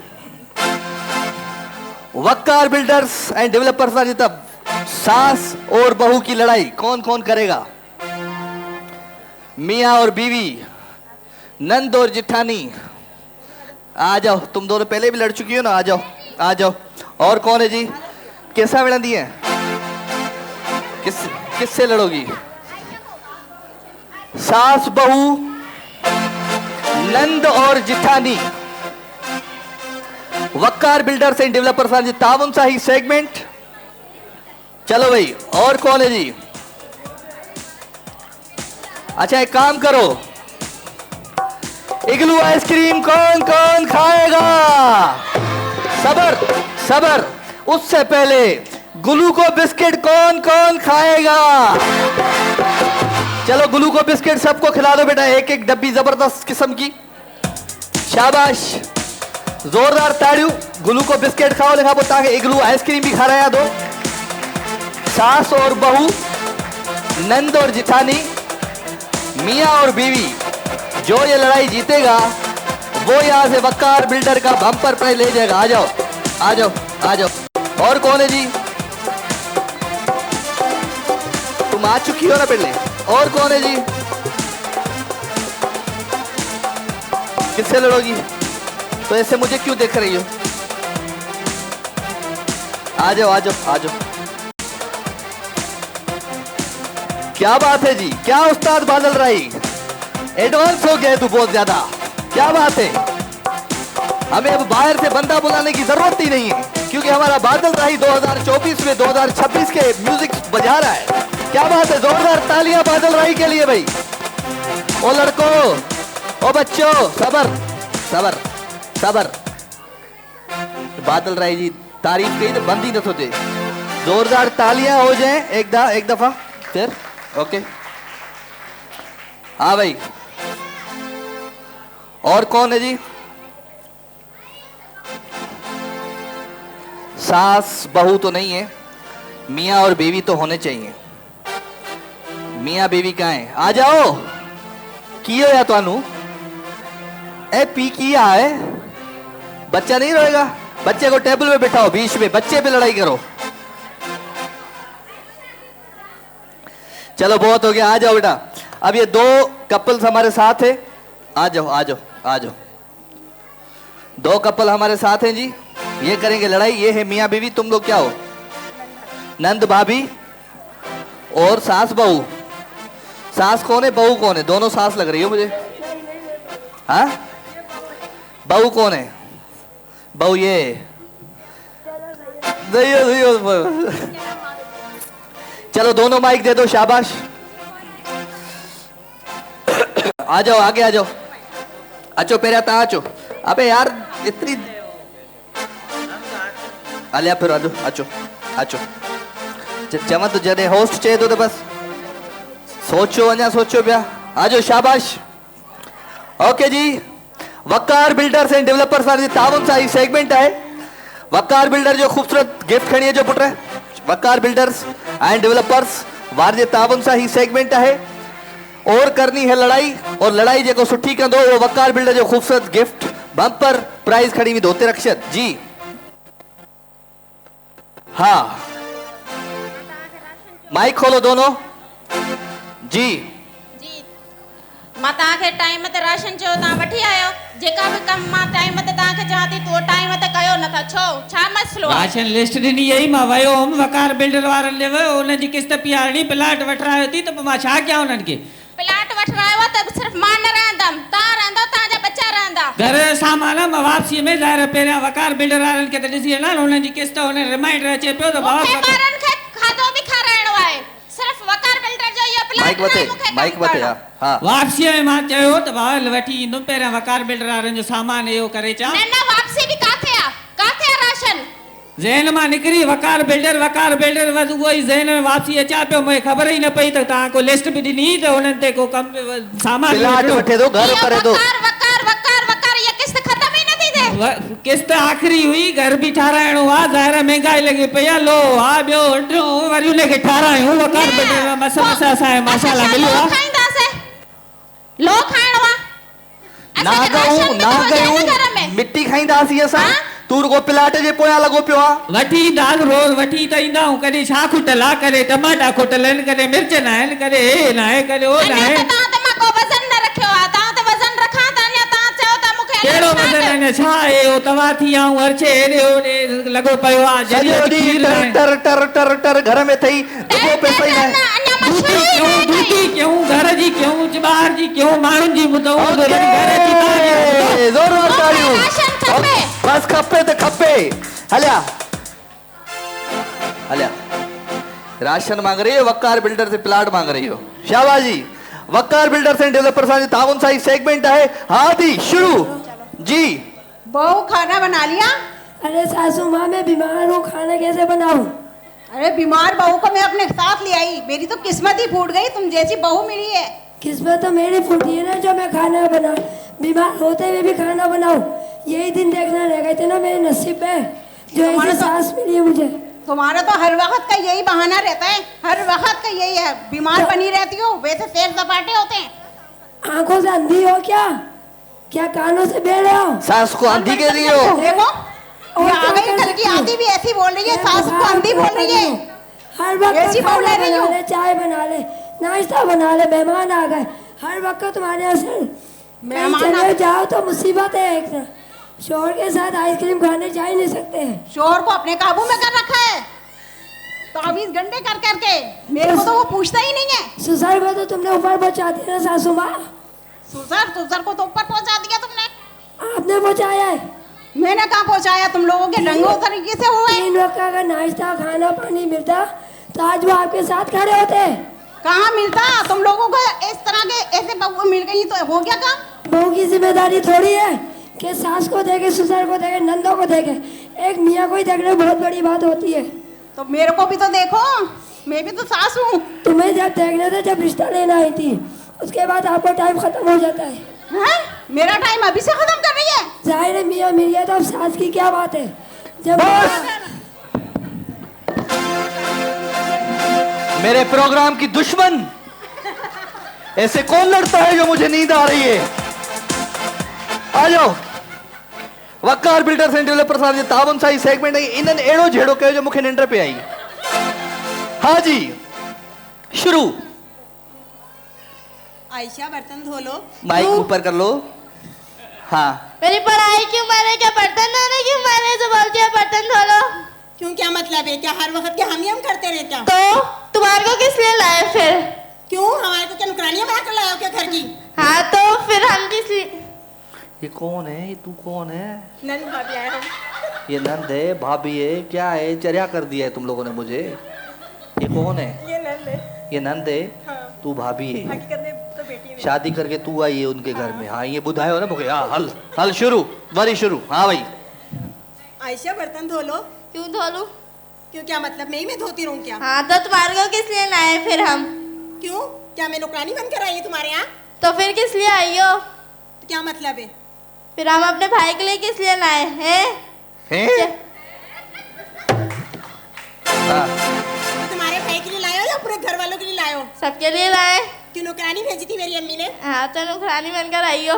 वकार बिल्डर्स एंड डेवलपर्स वाली तब सास और बहू की लड़ाई कौन कौन करेगा? मियां और बीवी, नंद और जिठानी। आ जाओ, तुम दोनों पहले भी लड़ चुकी हो ना, आ जाओ आ जाओ। और कौन है जी? कैसा विड़ंदी है? किससे लड़ोगी? सास बहू, नंद और जिठानी। वकार बिल्डर्स एंड डेवलपर्स वाली ताउन सा ही सेगमेंट। चलो भाई, और कौन है जी? अच्छा एक काम करो, इग्लू आइसक्रीम कौन कौन खाएगा? सबर सबर, उससे पहले ग्लूको बिस्किट कौन कौन खाएगा? चलो ग्लूको बिस्किट सबको खिला दो बेटा, एक एक डब्बी जबरदस्त किस्म की। शाबाश, जोरदार ताड़ियों। ग्लूको बिस्किट खाओ, लिखा बोलता है इग्लू आइसक्रीम भी खा रहे हैं दो। सास और बहू, नंद और जिठानी, मियां और बीवी। जो ये लड़ाई जीतेगा वो यहां से वकार बिल्डर का बम्पर प्राइज ले जाएगा। आ जाओ आ जाओ आ जाओ। और कौन है जी? तुम आ चुकी हो ना पहले। और कौन है जी? किससे लड़ोगी? तो ऐसे मुझे क्यों देख रही हो? आ जाओ आ जाओ आ जाओ। क्या बात है जी, क्या उस्ताद बादल राई, एडवांस हो गया है तू बहुत ज्यादा। क्या बात है, हमें अब बाहर से बंदा बुलाने की जरूरत ही नहीं है, क्योंकि हमारा बादल राई 2024 में 2026 के म्यूजिक बजा रहा है। क्या बात है, जोरदार तालियां बादल राई के लिए भाई। ओ लड़कों, ओ बच्चों, सबर सबर सबर। बादल राय जी तारीफ कही तो बंद ही न सोचे। जोरदार तालियां हो जाए एक दफा फिर। ओके हाँ भाई। और कौन है जी? सास बहू तो नहीं है, मियां और बीवी तो होने चाहिए। मियां बीवी कहाँ है? आ जाओ। कियो या तानू ए पी किया है, बच्चा नहीं रोएगा। बच्चे को टेबल पे बिठाओ, बीच में बच्चे पे लड़ाई करो। चलो बहुत हो गया, आ जाओ बेटा। अब ये 2 कपल्स हमारे साथ है, आ जाओ आ जाओ आ जाओ। 2 कपल हमारे साथ हैं जी, ये करेंगे लड़ाई। ये है मियाँ बीवी, तुम लोग क्या हो? नंद भाभी और सास बहू। सास कौन है, बहू कौन है? दोनों सास लग रही हो मुझे। हाँ, बहू कौन है? बहू ये चलो दोनों माइक दे दो, शाबाश। आ जाओ आगे आ जाओ। अचो पेरा ता अचो। अबे यार इतनी अलिया फिर अचो अचो अचो। चवं तो जॾहिं होस्ट चए थो त बस सोचो, अञा सोचो पिया। आ जाओ, शाबाश। Okay ji, Waqar builders and developers वाले ताउन सां ही सेगमेंट है। वकार बिल्डर जो खूबसूरत गिफ्ट खणी जो पुट। वकार बिल्डर्स एंड डेवलपर्स वार जे ताउन सां ही सेगमेंट है। और करनी है लड़ाई, और लड़ाई जो सुठी कंदो वो वकार बिल्डर जो खूबसूरत गिफ्ट बम्पर प्राइज खड़ी वेंदो। हुते रक्षत जी। हाँ, माइक खोलो दोनों जी। मां तव्हांखे टाइम ते राशन चयो तव्हां वठी आयो। जेका बि कम मां टाइम ते तव्हांखे चवां थी तो टाइम ते कयो नथा, छा मसलो आहे? राशन लिस्ट ॾिनी यही मां वयो हुअमि वकार बिल्डर वारनि ॾे वियो, उन्हनि जी किस्त पियारणी, प्लाट वठरायो थी, त मां छा कयां उन्हनि खे? प्लाट वठरायो आहे त सिर्फ़ मां न रहंदमि, तव्हां रहंदव, तव्हांजा बच्चा रहंदा। घर जो सामान मां वापसी में ज़ाहिर पहिरियां वकार बिल्डर वारनि खे त ॾिसी वञा, उन्हनि जी किस्त उन्हनि रिमाइंडर अचे पियो त मूंखे ॿारनि खे खाधो बि खाराइणो आहे। सिर्फ़ वकार बिल्डर जो इहो प्लाट माइक वते हाँ। वापसी में मां चयो त भाउ वठी ईंदुमि, पहिरियां वकार बिल्डर वारनि जो सामान इहो करे चा। न वापसी बि काथे आहे राशन? ज़हन मां निकिरी वकार बिल्डर बस उहो ई ज़हन में वापसी अचा पियो। मूंखे ख़बर ई न पई त तव्हां को लिस्ट बि ॾिनी त उन्हनि ते को कम सामान प्लाट वठे दो, घर करे दो। वकार ये किस्त खत्म ही न थी थे। किस्त आखिरी हुई, घर बि ठाराइणो आहे, ज़ाहिर महंगाई लॻी पई आहे। लो हा ॿियो वरी उनखे ठारायूं। वकार बिल्डर मस असांजे माशाल्लाह मिलियो आहे। लो खाइणो आहे ना गयूं मिट्टी खाईंदासीं असां। तू रुगो प्लाट जे पोयां लॻो पियो आहे। वठी ईंदासीं, रोज़ वठी त ईंदा आहियूं। कॾहिं छा खुटल आहे, कॾहिं टमाटा खुटल आहिनि, कॾहिं मिर्च न आहिनि, कॾहिं हे न आहे, कॾहिं हो न आहे। तव्हां त मां को वज़न न रखियो आहे, तव्हां त वज़न रखां त अञा तव्हां चओ त मूंखे कहिड़ो वज़न आहे? छा आहे हो तव्हां थी आऊं हरचे हेॾे होॾे लॻो पियो आहे। जॾहिं टर टर टर टर घर में थई रुगो पैसा ई न ड्यूटी क्यों घर जी क्यों ॿाहिर जी क्यों माण्हुनि जी ॿुधूं ज़ोर ताड़ियूं। बस खपे त खपे। हलिया हलिया। राशन मांग रही हो, वकार बिल्डर से प्लाट मांग रही हो। शाबाश जी। वकार बिल्डर्स एंड डेवलपर्स वाले ताउन साई सेगमेंट है। हादी शुरू जी। बहू खाना बना लिया? अरे सासू माँ मैं बीमार हूँ, खाना कैसे बनाऊँ? अरे बीमार बहू को मैं अपने साथ ले आई, मेरी तो किस्मत ही फूट गई, तुम जैसी बहू मिली है। किस्मत तो मेरी फूटी है ना जो मैं खाना बना, बीमार होते हुए भी खाना बनाऊँ। यही दिन देखना रह गए थे ना मेरे नसीब में, जो ऐसी सास मिली है मुझे। तुम्हारा तो हर वक्त का यही बहाना रहता है, हर वक्त का यही है, बीमार बनी रहती हो, वैसे सैर सपाटे होते हैं। आंखों से अंधी हो क्या? क्या कानों से बेड़े हो? सास को अंधी कह रही हो? देखो कल की आंधी भी ऐसी बोल रही है, सास को अंधी बोल रही है। हर वक्त खाना बना ले, चाय बना ले, नाश्ता बना ले, मेहमान आ गए, हर वक्त तुम्हारे यहाँ से चले जाओ तो मुसीबत है। एक शोहर के साथ आइसक्रीम खाने जा ही नहीं सकते हैं। शोहर को अपने काबू में कर रखा है, 24 घंटे कर करके। मेरे को तो वो पूछता ही नहीं है। ससुर को तो तुमने ऊपर पहुंचा दिया सासू माँ। ससुर को तो ऊपर पहुंचा दिया तुमने। आपने पहुंचाया है? मैंने कहाँ पहुंचाया, तुम लोगों के ढंग उस तरीके से हुए। 3 वक्त का अगर नाश्ता खाना पानी मिलता तो आज वो आपके साथ खड़े होते। कहाँ मिलता? तुम लोगों को इस तरह के ऐसे बहू मिल गई तो हो गया काम। बहू की जिम्मेदारी थोड़ी है कि सास को देखे, ससुर को देखे, नंदों को देखे। एक मियाँ को ही देखना बहुत बड़ी बात होती है। तो मेरे को भी तो देखो, मैं भी तो सास हूँ। तुम्हें जब देखना था, जब रिश्ता लेना आई थी, उसके बाद आपका टाइम खत्म हो जाता है। हाँ? मेरा टाइम अभी से खत्म कर रही है? जाहिर है मियाँ मिल गया तो अब सास की क्या बात है? जब मेरे प्रोग्राम की दुश्मन ऐसे कौन लड़ता है जो मुझे नींद आ रही है? आ जाओ। वकार बिल्डर्स एंड डेवलपर्स वाले ताउन साई सेगमेंट है। इन्हनि एड़ो झेड़ो कयो जो मुखे निंड पे आई। हाँ जी शुरू। आयशा बर्तन धो लो। माइक ऊपर कर लो। हाँ मेरी पढ़ाई क्यों मारे, क्या बर्तन धोने क्यों मारे, जो बोलती है बर्तन धो लो। क्यों, क्या मतलब है? क्या हर वक्त के हम करते रहे क्या? तो तुम्हारे को किस लिए लाए फिर? क्यों, हमारे को क्या नुकरानियां बना कर लाए हो क्या घर की? हाँ तो फिर हम किस लिए? ये कौन है? ये तू कौन है? नंद भाभी आए हम। ये नंद है, भाभी है, क्या है? चर्या कर दिया है तुम लोगों ने मुझे। ये कौन है? ये नंद है। ये नंद है। हाँ। तू भाभी है। हकीकत में तो बेटी है। शादी करके तू आई है उनके घर में। हाँ ये बुधायो ना मुझे। हाँ हल हल शुरू वरी शुरू। हाँ भाई आयशा बर्तन धो लो। क्यों धो लूं? क्यों, क्या मतलब? मैं धोती रहूं क्या? हाँ तो तुम्हारे को किस लिए लाए फिर हम? क्यों, क्या मैं नौकरानी बनकर आई तुम्हारे यहाँ? तो फिर किस लिए आई हो? तो क्या मतलब है? फिर हम अपने भाई के लिए किस लिए लाए हैं? हैं? हाँ। तो तुम्हारे भाई के लिए लाए हो या पूरे घर वालों के लिए लाए हो? सबके लिए लाए। क्यों, नौकरानी भेजी थी मेरी अम्मी ने? हाँ तो नौकरानी बनकर आई हो।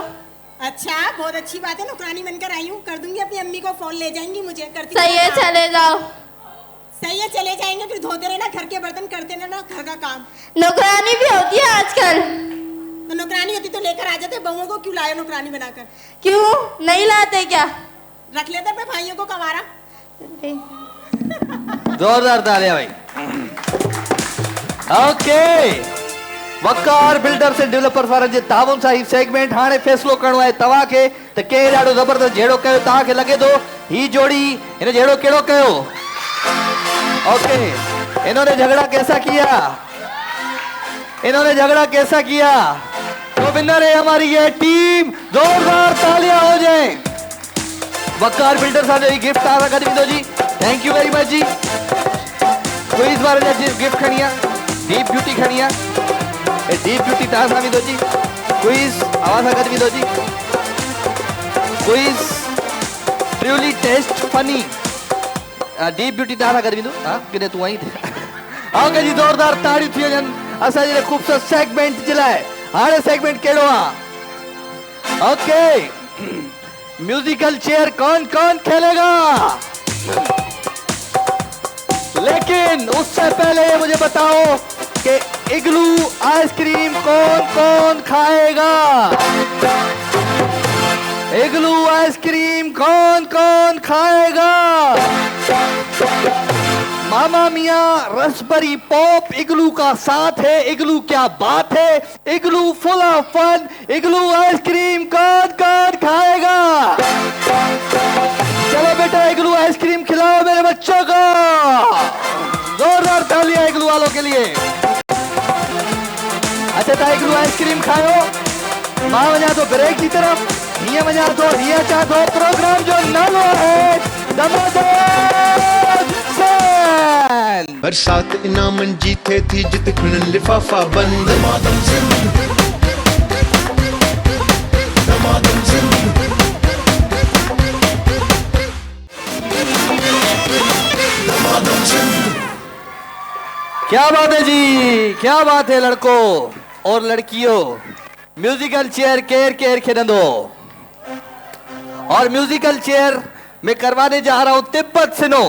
अच्छा, बहुत अच्छी बात है, नौकरानी बनकर आई हूँ। कर दूंगी अपनी अम्मी को फोन, ले जाएंगी मुझे। करती सही है, चले जाओ। सही है, चले जाएंगे। फिर धोते रहना घर के बर्तन, करते रहना घर का काम। नौकरानी भी होती है आजकल। तो नौकरानी होती तो लेकर आ जाते, बहुओं को क्यों लाए नौकरानी बनाकर? क्यों नहीं लाते क्या? रख लेते अपने भाइयों को कवारा। जोरदार तालियां भाई। ओके वकार बिल्डर्स एंड डेवलपर वारनि जे ताउन सां ही सेगमेंट हाणे फ़ैसिलो करणो आहे तव्हां खे त केरु ॾाढो ज़बरदस्त जहिड़ो कयो तव्हां खे लॻे थो ही जोड़ी हिन जहिड़ो कहिड़ो कयो। ओके इन्होंने झगड़ा कैसा किया, इन्होंने झगड़ा कैसा किया। तो विनर है हमारी ये टीम। जोरदार तालियां हो जाए। वकार बिल्डर साहब जो गिफ्ट तव्हां सां गॾु ईंदो जी। थैंक यू वेरी मच जी। क्विज वारे जा गिफ्ट खणी आ, डीप ब्यूटी खणी आ। डीप ब्यूटी तव्हां सां ईंदो जी। क्विज अवां सां गॾु ईंदो जी। Quiz truly test funny deep beauty तव्हां सां गॾु ईंदो। हा किथे तूं आई ओके जी जोरदार ताड़ियूं थी वञनि असांजे ख़ूबसूरत सेगमेंट जे लाइ। हाणे सेगमेंट कहिड़ो आहे? ओके म्यूजिकल चेयर कौन कौन खेलेगा? लेकिन उससे पहले मुझे बताओ कि इग्लू आइसक्रीम कौन कौन खाएगा? इग्लू आइसक्रीम कौन कौन खाएगा? मामा मिया रसबरी पॉप इग्लू का साथ है। इग्लू क्या बात है, igloo full of fun. Igloo ice cream कौन कौन खाएगा? चलो बेटा इग्लू आइसक्रीम खिलाओ मेरे बच्चों को। जोरदार तालियां इग्लू वालों के लिए। अच्छा ता इग्लू आइसक्रीम खाओ। मां वञा तो ब्रेक की तरफ, हीअं वञा तो हीअं अचां तो। प्रोग्राम जो नालो है दमादम सैन। बरसात इनामन जीते थी जित खुनन लिफाफा बंद। दमादम सैन, दमादम सैन। क्या बात है जी, क्या बात है लड़कों और लड़कियों। म्यूजिकल चेयर केर केर खेलंदो और म्यूजिकल चेयर में करवाने जा रहा हूं तिब्बत सिनो,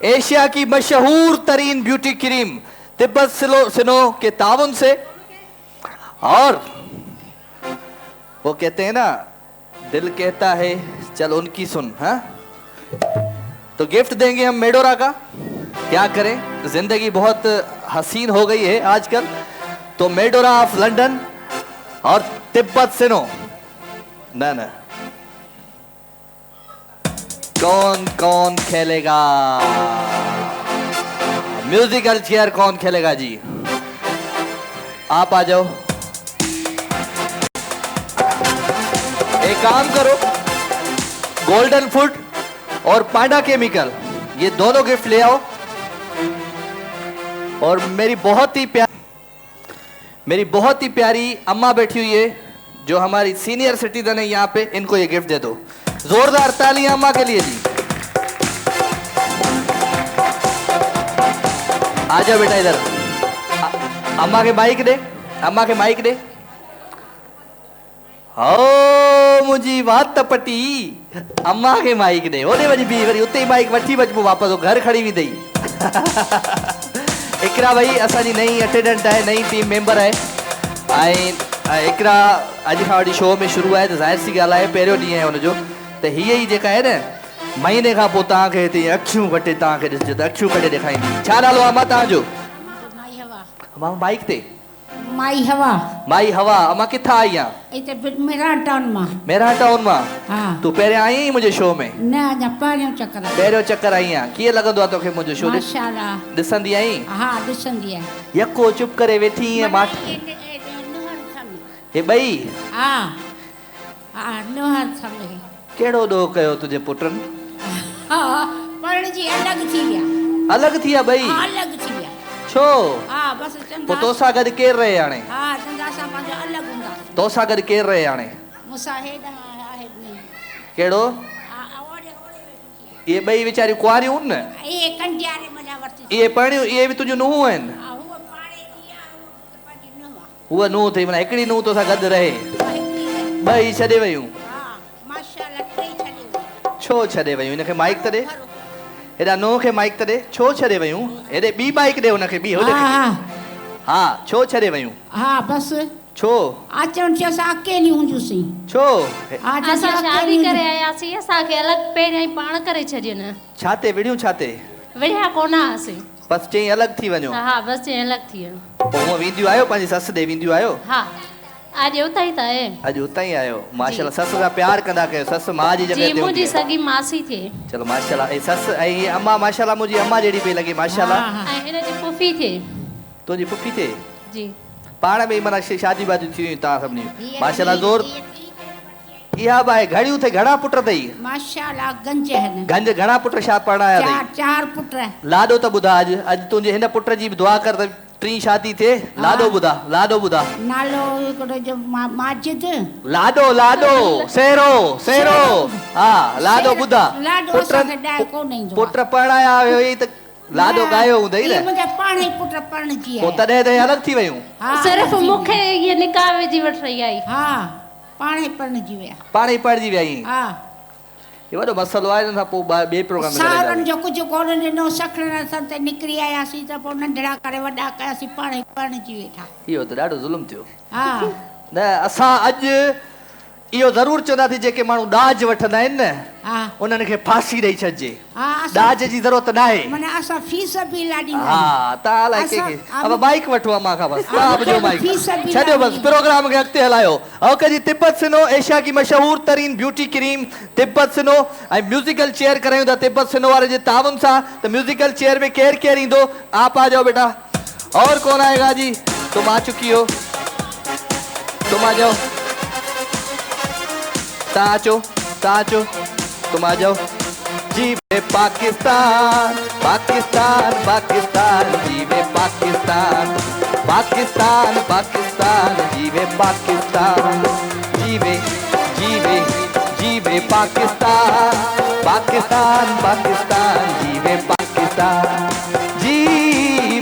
एशिया की मशहूर तरीन ब्यूटी क्रीम तिब्बत सिनो के ताउन से। और वो कहते हैं ना दिल कहता है चल उनकी सुन। हाँ तो गिफ्ट देंगे हम मेडोरा का। क्या करें, जिंदगी बहुत हसीन हो गई है आजकल। तो मेडोरा ऑफ लंदन और तिब्बत सिनो ना ना। कौन कौन खेलेगा म्यूजिकल चेयर? कौन खेलेगा जी? आप आ जाओ। एक काम करो, गोल्डन फूड और पांडा केमिकल ये दोनों गिफ्ट ले आओ। और मेरी बहुत ही प्यारी अम्मा बैठी हुई है जो हमारी सीनियर सिटीजन है यहाँ पे, इनको ये गिफ्ट दे दो। जोरदार तालियां अम्मा के लिए जी। आ जाओ बेटा इधर। अम्मा के माइक दे, अम्मा के माइक दे। ओ मुझी बात तपटी अम्मा के माइक दे। ओने वजी बी वरी उते ही माइक वठी वजबो वापस घर खड़ी भी दई। इकरा भाई असांजी नई अटेंडेंट है, नई टीम मेंबर है। एकरा अॼु खां वठी शो में शुरू आहे त ज़ाहिर सी ॻाल्हि आहे पहिरियों ॾींहुं आहे हुनजो त हीअ ई जेका आहे न महीने खां पोइ तव्हांखे हिते अखियूं वटे तव्हांखे ॾिसजो त अखियूं कढे ॾेखारींदी। छा नालो आहे अम्मा तव्हांजो? मां बाइक ते माई हवा माई हवा। अम्मा किथां आई आहे? इते मेरा टाउन मां। मेरा टाउन मां? हा। तूं पहिरियां आई आहीं मुंहिंजे शो में? न अञा पहिरियों चक्कर आहे। पहिरियों चक्कर आई आहे। कीअं लॻंदो आहे तोखे मुंहिंजो शो? माशाल्लाह। ॾिसंदी आहीं? हा ॾिसंदी आहियां। यको चुप करे वेठी ईअं मां हे ॿई? हा हा नोहर थमे। कहिड़ो ॾोह कयो तुंहिंजे पुटनि? हा पण जी अलॻि थी विया। अलॻि थी विया ॿई? अलॻि थी विया। छो? हा बसि चंदा। पोइ तोसां गॾु केरु रहे हाणे? हा चंदा असां पंहिंजो अलॻि हूंदा। तोसां गॾु केरु रहे हाणे? मूंसां हेॾां आहे कहिड़ो? इहे ॿई वीचारियूं कुंवारियूं आहिनि न? इहे कंडियारे मजा वरती। इहे पढ़ियूं इहे बि तुंहिंजूं नुंहूं आहिनि? उहा नुंहुं अथई माना हिकिड़ी नुंहुं तोसां गॾु रहे? ॿई छॾे वयूं? छो छॾे वयूं? हिनखे माइक त ॾे। हेॾा नुंहुं खे माइक त ॾे। छो छॾे वयूं? हेॾे ॿी माइक ॾे हुनखे ॿी होॾे। हा छो छॾे वयूं? हा बसि छो? अचण थियो असां अकेली हूंदियूंसीं। छो? असां शादी करे आयासीं असांखे अलॻि पहिरियां ई पाण करे छॾियो न। छा ते विड़ियूं? छा ते विड़िया कोन हुआसीं। बसि चई अलॻि थी वञो? हा बसि चई अलॻि थी वियो। पोइ हूअं वेंदियूं आहियो पंहिंजी ससु ॾे वेंदियूं आहियो? हा अॼु उतां ई त आहे। अॼु उतां ई आहियो। माशाल्लाह ससु सां प्यार कंदा कयो। ससु माउ जी जॻह ते मुंहिंजी सॻी मासी थिए। चलो माशाल्लाह। ऐं ससु ऐं अम्मा माशाल्लाह मुंहिंजी अम्मा जहिड़ी पई लॻे माशाल्लाह। ऐं हिनजी पुफी थिए। तुंहिंजी पुफी थिए? जी पाण में माना शादी वादी थी वियूं तव्हां सभिनी माशाल्लाह ज़ोर। इहा बि आहे। घणियूं अथई? घणा पुट अथई? माशाल्लाह गंज आहिनि। गंज घणा पुट छा पढ़ाया अथई? चार पुट। लाॾो त ॿुधा अॼु अॼु तुंहिंजे हिन पुट जी बि दुआ कर त टी शादी थिए। लाॾो ॿुधा लाॾो ॿुधा। नालो हिकिड़ो जो माजिद। लाॾो लाॾो सेरो सेरो। हा लाॾो ॿुधा। लाॾो असांखे ॾाए कोन ईंदो। पुट पढ़ाया हुयो ई त लाॾो गायो हूंदई न? मुंहिंजा पाण ई पुट पढ़जी पोइ तॾहिं त अलॻि थी वयूं? सिर्फ़ मूंखे इहे निकाह विझी वठी रही आई। हा पाण ई पढ़जी विया। पाण ई पढ़जी विया आहीं? हा इहो वॾो मसइलो आहे। हिन खां पोइ ॿिए प्रोग्राम में सावरनि जो कुझु कोन ॾिनो। सखणनि सां त निकिरी आयासीं त पोइ नंढड़ा करे वॾा कयासीं पाण ई पढ़जी वेठा। इहो त ॾाढो ज़ुल्म थियो। हा न असां अॼु इहो ज़रूरु चवंदासीं जेके माण्हू ॾाज वठंदा आहिनि न हा उन्हनि खे फांसी ॾेई छॾिजे। हा ॾाज जी ज़रूरत न आहे। माना असां फीस बि लाॾी। हा तव्हां अलाए कंहिंखे अब माइक वठो अम्मा खां बसि। तव्हां जो माइक फीस बि छॾियो बसि। प्रोग्राम खे अॻिते हलायो। ओके जी तिब्बत सिनो एशिया की मशहूर तरीन ब्यूटी क्रीम तिब्बत सिनो ऐं म्यूजिकल चेयर करायूं था तिब्बत सिनो वारे जे ताउन सां। त म्यूजिकल चेयर में केरु केरु ईंदो? आप आ जाओ बेटा। और कौन आएगा जी? तुम आ चुकी हो। तुम आ जाओ। ताचो तुम आ जाओ जी। वे पाकिस्तान पाकिस्तान पाकिस्तान जी वे पाकिस्तान पाकिस्तान पाकिस्तान जी वे पाकिस्तान जी वे पाकिस्तान पाकिस्तान पाकिस्तान जी वे पाकिस्तान जी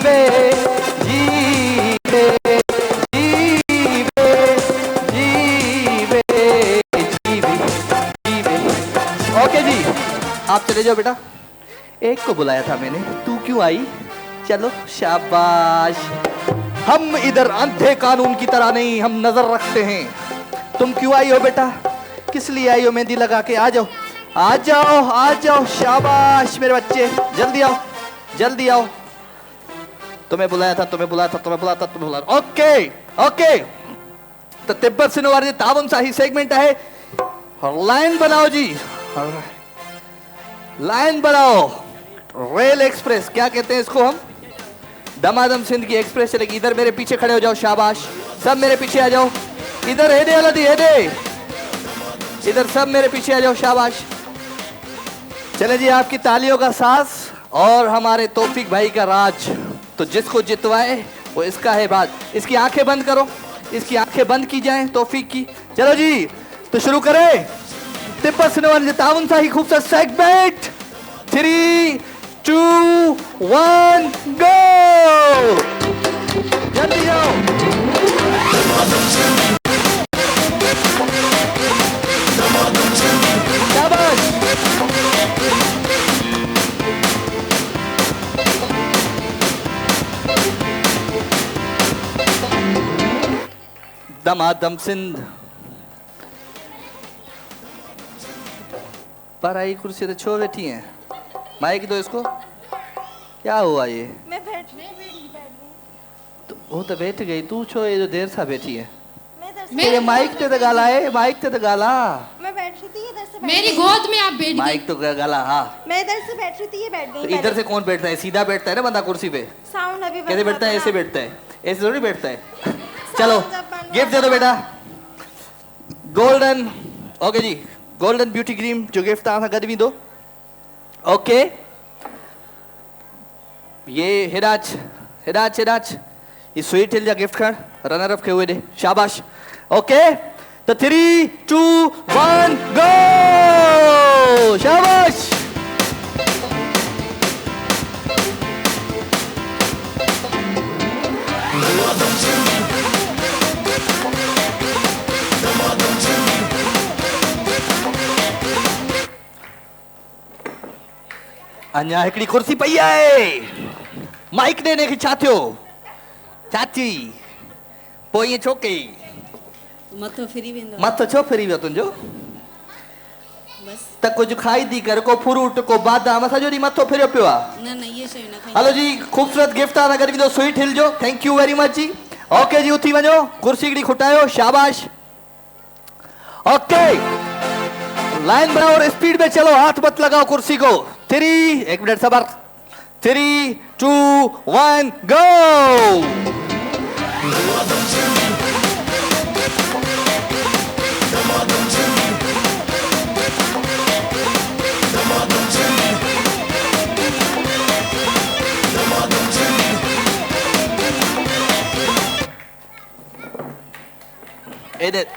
वे ओके जी आप चले जाओ बेटा। एक को बुलाया था मैंने। तू क्यों आई? चलो शाबाश। हम इधर अंधे कानून की तरह नहीं हम नजर रखते हैं। तुम क्यों आई हो बेटा? किस लिए आई हो मेहंदी लगा के? आ जाओ आ जाओ आ जाओ। शाबाश मेरे बच्चे जल्दी आओ जल्दी आओ। तुम्हें बुलाया था तुम्हें बुलाया था तुम्हें बुलाया था तुम्हें बुलाया। ओके ओके तो तिब्बत सिनो वाले तावन सा ही सेगमेंट है। लाइन बनाओ जी लाइन बनाओ। रेल एक्सप्रेस क्या कहते हैं इसको हम? दमादम सिंध की एक्सप्रेस चलेगी। इधर मेरे पीछे खड़े हो जाओ। शाबाश सब मेरे पीछे आ जाओ। इधर हेदे अलदी हेदे इधर सब मेरे पीछे आ जाओ। शाबाश। चले जी आपकी तालियों का साथ और हमारे तौफीक भाई का राज। तो जिसको जितवाए वो इसका है बात। इसकी आंखें बंद करो। इसकी आंखें बंद की जाएं तौफीक की। चलो जी तो शुरू करें। तिब्बत सिनो वाले ताउन सा ही खूबसूरत सेगमेंट। 3 2 1 गो। जल्दी जाओ। शाबाश। दमादम सिंध पर आई कुर्सी तो छो बैठी है माइक दो इसको क्या हुआ ये मैं बैठ तो वो तो बैठ गई तू छो ये जो देर सा बैठी है मैं तेरे माइक ते तो गाला है माइक ते तो गाला मैं बैठ रही थी इधर से मेरी गोद में आप बैठ गए माइक तो गाला हाँ मैं इधर से बैठ रही थी ये बैठ तो गई इधर से कौन बैठता है सीधा बैठता है ना बंदा कुर्सी पे साउंड अभी कैसे बैठता है ऐसे बैठता है ऐसे थोड़ी बैठता है चलो गिफ्ट दे दो बेटा गोल्डन ओके जी गोल्डन ब्यूटी क्रीम जो गिफ्ट था गद भी दो ओके ये हिराज हिराज हिराज ये स्वीट हिल जा गिफ्ट खड़ रनर अप के हुए दे शाबाश ओके तो 3 2 1 गो शाबाश अञा हिकिड़ी कुर्सी पई आहे माइक ॾे हिनखे छा थियो चाची पोइ ईअं छो कई मथो फिरी वेंदो मथो छो फिरी वियो तुंहिंजो त कुझु खाई थी कर को फ्रूट को बादाम सॼो ॾींहुं मथो फिरियो पियो आहे न न ये शइ न खाई हलो जी ख़ूबसूरत गिफ्ट आहे गॾु विधो स्वीट हिल जो थैंक यू वेरी मच जी ओके जी उथी वञो कुर्सी हिकिड़ी खुटायो शाबाश ओके लाइन बनाओ और स्पीड में चलो हाथ मत लगाओ कुर्सी को 3 एक मिनट सबर 3 2 1 गो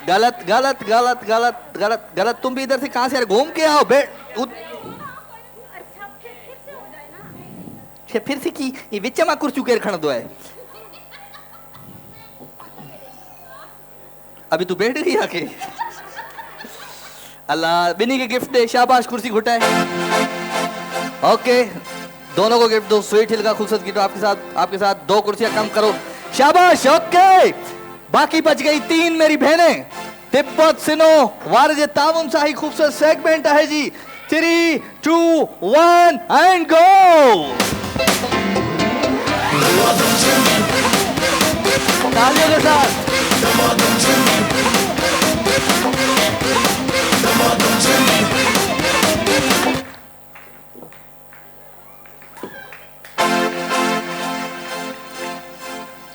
गलत गलत गलत गलत गलत गलत तुम भी इधर से कहां से घूम के आओ फिर से की ये विच में कुर्सी केर खणदो है अभी तू बैठ गई आके अल्लाह बिनी के गिफ्ट दे शाबाश कुर्सी घुटाए ओके दोनों को गिफ्ट दो स्वीट हिल का खूबसूरत गिफ्ट आपके साथ 2 कुर्सियां कम करो शाबाश ओके बाकी बच गई 3 मेरी बहनें तिब्बत सिनो वारजे तामुन सा ही खूबसूरत सेगमेंट है जी 3 2 1 एंड गो तालियों के साथ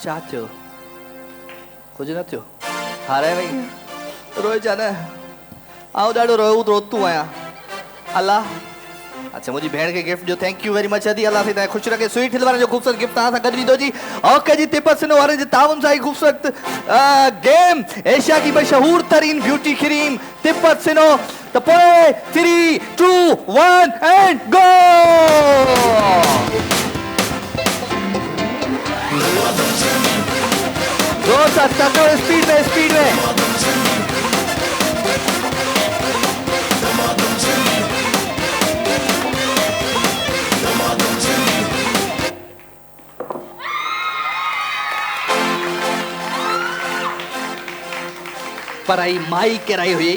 चाचो कुछ न थियो हारे भाई रोए जाना आओ डाडो रोए रोतू आया अल्लाह अच्छा मुझे भेड़ के गिफ्ट जो थैंक यू वेरी मच अदी अल्लाह से खुश रखे स्वीट हिल वाला जो खूबसूरत गिफ्ट था गद दो जी ओके जी तिब्बत सिनो वाले जी ताउन सा खूबसूरत गेम एशिया की मशहूर तरीन ब्यूटी क्रीम तिब्बत सिनो तो पोए 3 2 1 एंड गो जोर से टक्कर स्पीड में पर आई माई केराई हुई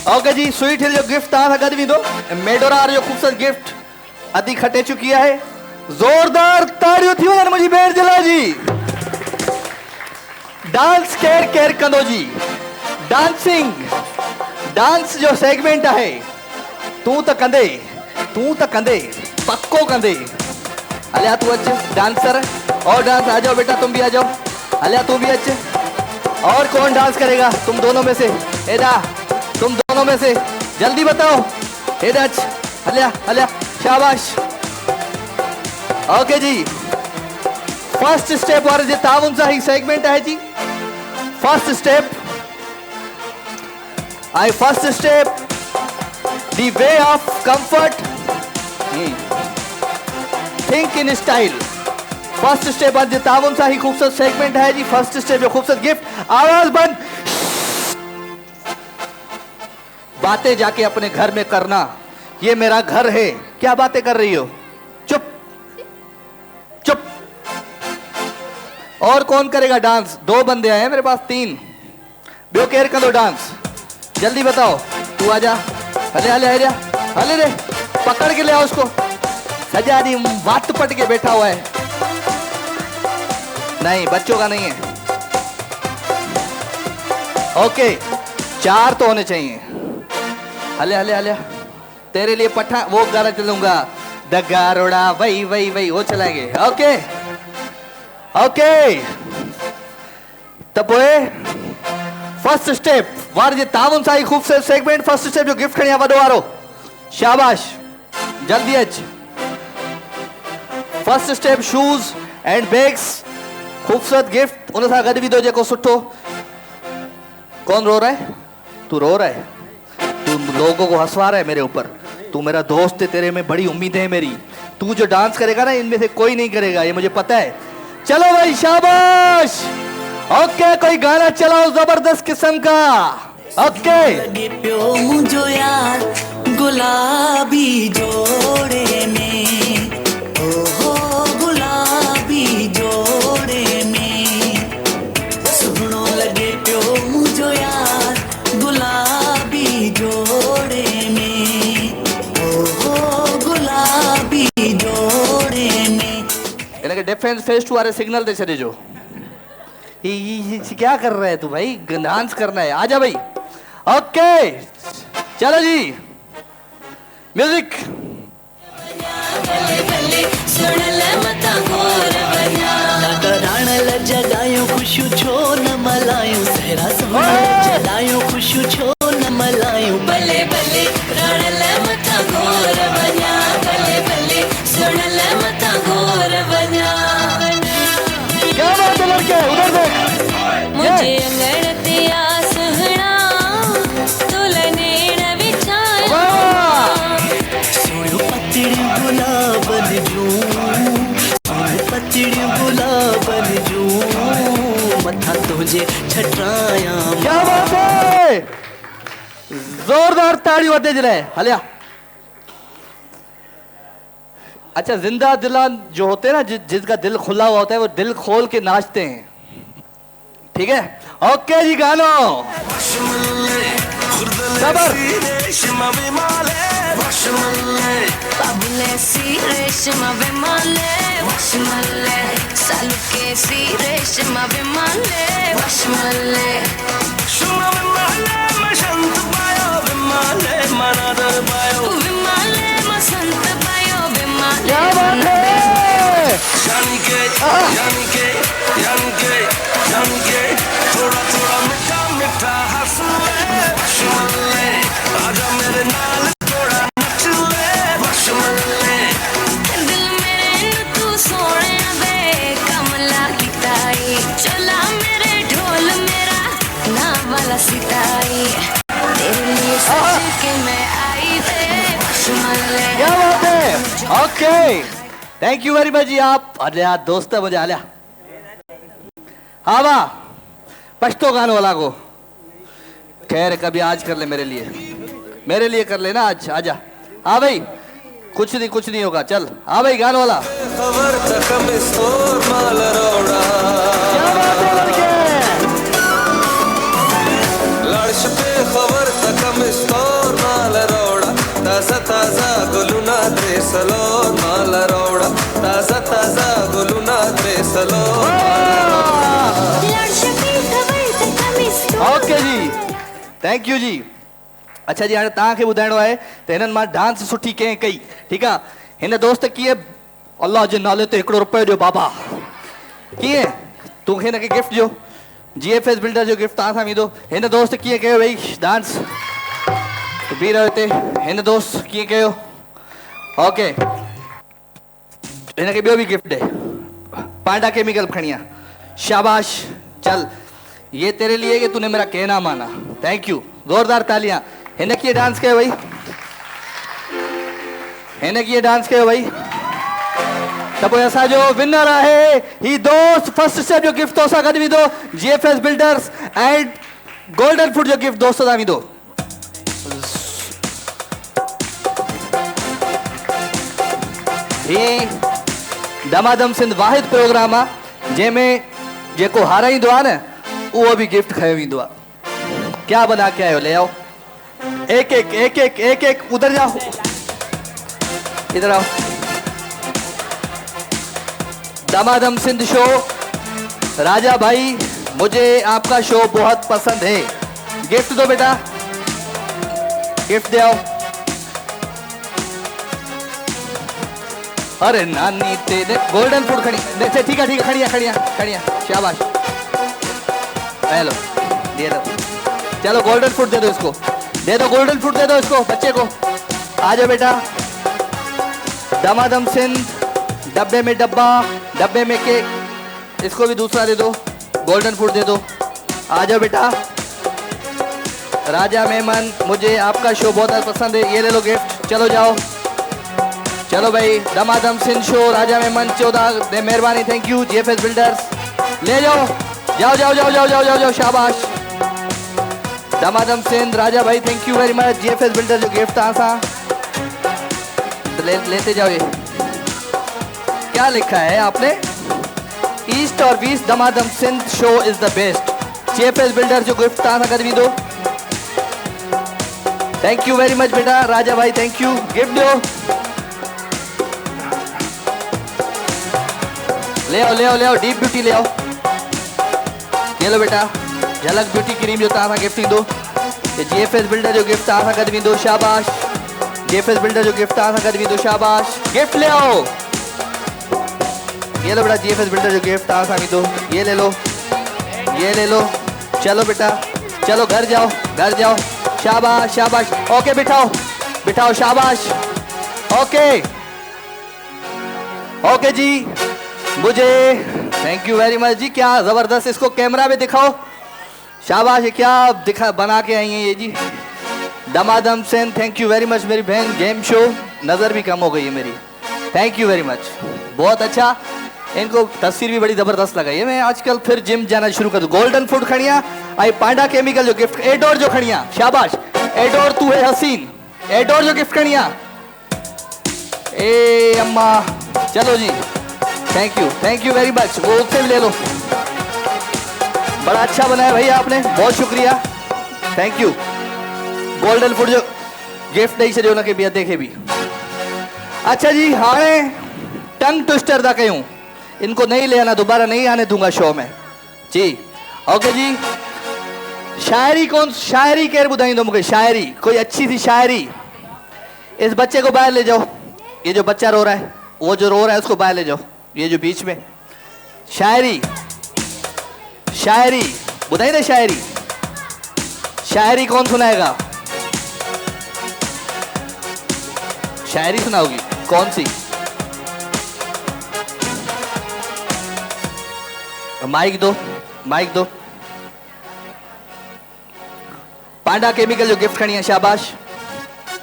ओके जी स्वीट हिल जो गिफ्ट था गद भी दो मेडोरा जो खूबसूरत गिफ्ट अदी खटे चुकी है जोरदार ताड़ियों थी वजन मुझे बैठ जला जी डांस केर केर कंदो जी डांसिंग डांस जो सेगमेंट है तू तो कंदे पक्को कंदे अलिया तू अच डांसर और डांस आ जाओ बेटा तुम भी आ जाओ अलिया तू भी अच और कौन डांस करेगा तुम दोनों में से एदा तुम दोनों में से जल्दी बताओ एदा अच अलिया अलिया शाबाश ओके जी फर्स्ट स्टेप और जो ताउन सा ही सेगमेंट है जी first step I first step the way of comfort think in style first step आज ताउन सा ही खूबसूरत सेगमेंट है जी फर्स्ट स्टेप जो खूबसूरत गिफ्ट आवाज बंद बातें जाके अपने घर में करना ये मेरा घर है क्या बातें कर रही हो चुप चुप और कौन करेगा डांस? 2 बंदे आए हैं मेरे पास, 3 बियो केयर कर लो डांस, जल्दी बताओ। तू आजा, हले हले हले हले रे, पकड़ के ले आओ उसको। सजादी वात पट के बैठा हुआ है। नहीं, बच्चों का नहीं है। ओके, 4 तो होने चाहिए। हले हले हले, तेरे लिए पठा वो गाना चलूंगा, दगारोड़ा वही वही वही, वो चलाएंगे। ओके ओके, तब फर्स्ट स्टेप वार जे तावन साई खूब से सेगमेंट फर्स्ट स्टेप जो गिफ्ट खणिया वडो वारो, शाबाश, जल्दी अच। First step shoes and bags, खूबसूरत गिफ्ट उन सां गॾु बि दो जेको सुठो। कौन रो रहा है? तू रो रहा है, तू लोगों को हंसवा रहा है मेरे ऊपर। तू मेरा दोस्त है, तेरे में बड़ी उम्मीद है मेरी। तू जो डांस करेगा ना, इनमें से कोई नहीं करेगा, ये मुझे पता है। चलो भाई, शाबाश। ओके, कोई गाना चलाओ जबरदस्त किस्म का। ओके, प्यो मुझो यार गुलाबी जोड़े में, ओहो गुलाबी जोड़े में, सुनो लगे प्यो मुझो यार गुलाबी जोड़े में, ओहो गुलाबी जोड़े में। इनके डिफेंस फेस 2 वाले सिग्नल दे छे जो। ये क्या कर रहा है तू भाई? डांस करना है, आजा भाई। ओके चलो जी, म्यूजिक। जगायो खुशू छो न मलायो, सहरा जगायो खुशू छो न मलायो, भले भले रण मता घोर बना, भले भले सुन ले मता घोर बना। क्या बात है लड़के, उधर देख। मुझे अंगड़तिया सुहना तुलने न विचारा, सोयो पतड़ी गुलाबन जू, सोयो पतड़ी गुलाबन जू, मथा तुझे छटाया। क्या बात है, जोरदार ताड़ी बजे जलाए हलिया। अच्छा, जिंदा दिलान जो होते हैं ना, जिसका दिल खुला हुआ होता है, वो दिल खोल के नाचते हैं, ठीक है? ओके जी, गानो खबर। क्या बात है? थोड़ा थोड़ा मिठा मिठा हंस ले, आजा मेरे नाल थोड़ा नच ले, दिल मेरे तू सोने दे कमला की ताई, चला मेरे ढोल मेरा ना वाला सिताई, तेरे लिए सज के मैं आई थे बशमले। क्या बात है? Okay, thank you very much जी। आप अलिया दोस्त है मुझे, अलिया हाँ वाह, पछतो गानो वाला को। खैर, कभी आज कर ले मेरे लिए कर लेना आज, आजा। हाँ भाई, कुछ नहीं होगा, चल। हाँ भाई, गानो वाला। खबर तक मिस्तोर माल रोड़ा, क्या बात है लड़के? लड़श पे खबर तक मिस्तोर माल रोड़ा, ताजा ताजा गुलुना द्रेसलो माल रोड़ा, ताजा ताजा गुलुना द्रेसलो। ओके जी, थैंक यू जी। अच्छा जी, हाणे तव्हांखे ॿुधाइणो आहे त हिननि मां डांस सुठी कंहिं कई, ठीकु आहे? हिन दोस्त कीअं, अल्लाह जे नाले ते 1 रुपयो ॾियो बाबा, कीअं तोखे हिनखे गिफ्ट ॾियो, GFS बिल्डर जो गिफ्ट तव्हां सां वेंदो। हिन दोस्त कीअं कयो भई डांस? बीह रहियो हिते। हिन दोस्त कीअं कयो? ओके, हिनखे ॿियो बि गिफ्ट ॾे, पांडा केमिकल खणी आ, शाबाश। चल, ये तेरे लिए कि तूने मेरा कहना माना, थैंक यू, जोरदार तालियां। हिन कीअं डांस कयो भाई? हिन कीअं डांस कयो भाई? त पोइ असांजो विनर आहे ही दोस्त। फर्स्ट स्टेप जो गिफ्ट तोसां गॾु वेंदो, GFS builders and golden food जो गिफ्ट दोस्त सां वेंदो। ही दमादम सिंध वाहिद प्रोग्राम आहे जंहिंमें जेको हाराईंदो आहे न उहो बि गिफ्ट खयो वेंदो आहे। क्या बना के आयो, ले आओ। एक एक एक एक एक एक उधर जाओ, इधर आओ। दमादम सिंध शो, राजा भाई मुझे आपका शो बहुत पसंद है। गिफ्ट दो बेटा, गिफ्ट दे आओ। अरे नानी तेरे गोल्डन फूड खड़ी, ठीक है खड़िया खड़िया खड़िया, शाबाश। हेलो, दे दो, चलो गोल्डन फूड दे दो इसको, दे दो गोल्डन फूड दे दो इसको, बच्चे को। आ जाओ बेटा। दमादम सिंध, डब्बे में डब्बा, डब्बे में केक, इसको भी दूसरा दे दो, गोल्डन फूड दे दो। आ जाओ बेटा। राजा मेमन मुझे आपका शो बहुत पसंद है, ये ले लो गिफ्ट, चलो जाओ। चलो भाई, दमादम सिंध शो, राजा मेमन 14, मेहरबानी, थैंक यू। जीएफएस बिल्डर्स, ले जाओ, जाओ जाओ जाओ जाओ जाओ जाओ जाओ, शाबाश। दमादम सिंध, राजा भाई thank you very much. GFS builder जो गिफ्ट आसा तो लेते जाओ। ये क्या लिखा है आपने? ईस्ट और west Damadam Sindh show is the best. GFS builder जो गिफ्ट आसा कर भी दो। थैंक यू वेरी मच बेटा, राजा भाई थैंक यू। गिफ्ट दो, ले आओ ले आओ ले आओ, डीप ब्यूटी ले आओ। ये लो बेटा, झलक ब्यूटी क्रीम जो तव्हां गिफ्ट ईंदो। ये जीएफएस बिल्डर जो गिफ्ट तव्हां सां गॾु वेंदो, शाबाश। जीएफएस बिल्डर जो गिफ्ट तव्हां सां गॾु वेंदो, शाबाश। गिफ्ट ले आओ, ये लो बेटा, जीएफएस बिल्डर जो गिफ्ट तव्हां सां वेंदो, ये ले लो, ये ले लो। चलो बेटा, चलो घर जाओ, घर जाओ, शाबाश शाबाश। ओके बिठाओ बिठाओ, शाबाश। ओके ओके जी, मुझे थैंक यू वेरी मच जी। क्या जबरदस्त, इसको कैमरा में दिखाओ, शाबाश। ये क्या दिखा बना के आई है ये जी। Damadam Sindh thank you very much मेरी बहन। गेम शो, नज़र भी कम हो गई है मेरी, थैंक यू वेरी मच, बहुत अच्छा। इनको तस्वीर भी बड़ी जबरदस्त लगाई है। मैं आजकल फिर जिम जाना शुरू कर दूँ। गोल्डन फूड खड़िया, आई पांडा केमिकल जो गिफ्ट, एडोर जो खड़िया, शाबाश। एडोर तू है हसीन, एडोर जो गिफ्ट खड़िया। ए अम्मा, चलो जी, थैंक यू वेरी मच। वो उससे भी ले लो, बड़ा अच्छा बनाया भैया आपने, बहुत शुक्रिया, थैंक यू। गोल्डन फूड जो गिफ्ट ॾेई छॾियो उनखे बि अधे खे बि। अच्छा जी, हाणे टंग ट्विस्टर था कयूं। इनको नहीं ले आना, दोबारा नहीं आने दूंगा शो में जी। ओके जी, शायरी कौन, शायरी केर ॿुधाईंदो मूंखे? शायरी, कोई अच्छी सी शायरी। इस बच्चे को बाहर ले जाओ, ये जो बच्चा रो रहा है, वो जो रो रहा है उसको बाहर ले जाओ, ये जो बीच में। शायरी, शायरी बुधाई दे, शायरी, शायरी कौन सुनाएगा? शायरी सुनाओगी कौन सी? माइक दो, माइक दो। पांडा केमिकल जो गिफ्ट खड़ी है, शाबाश।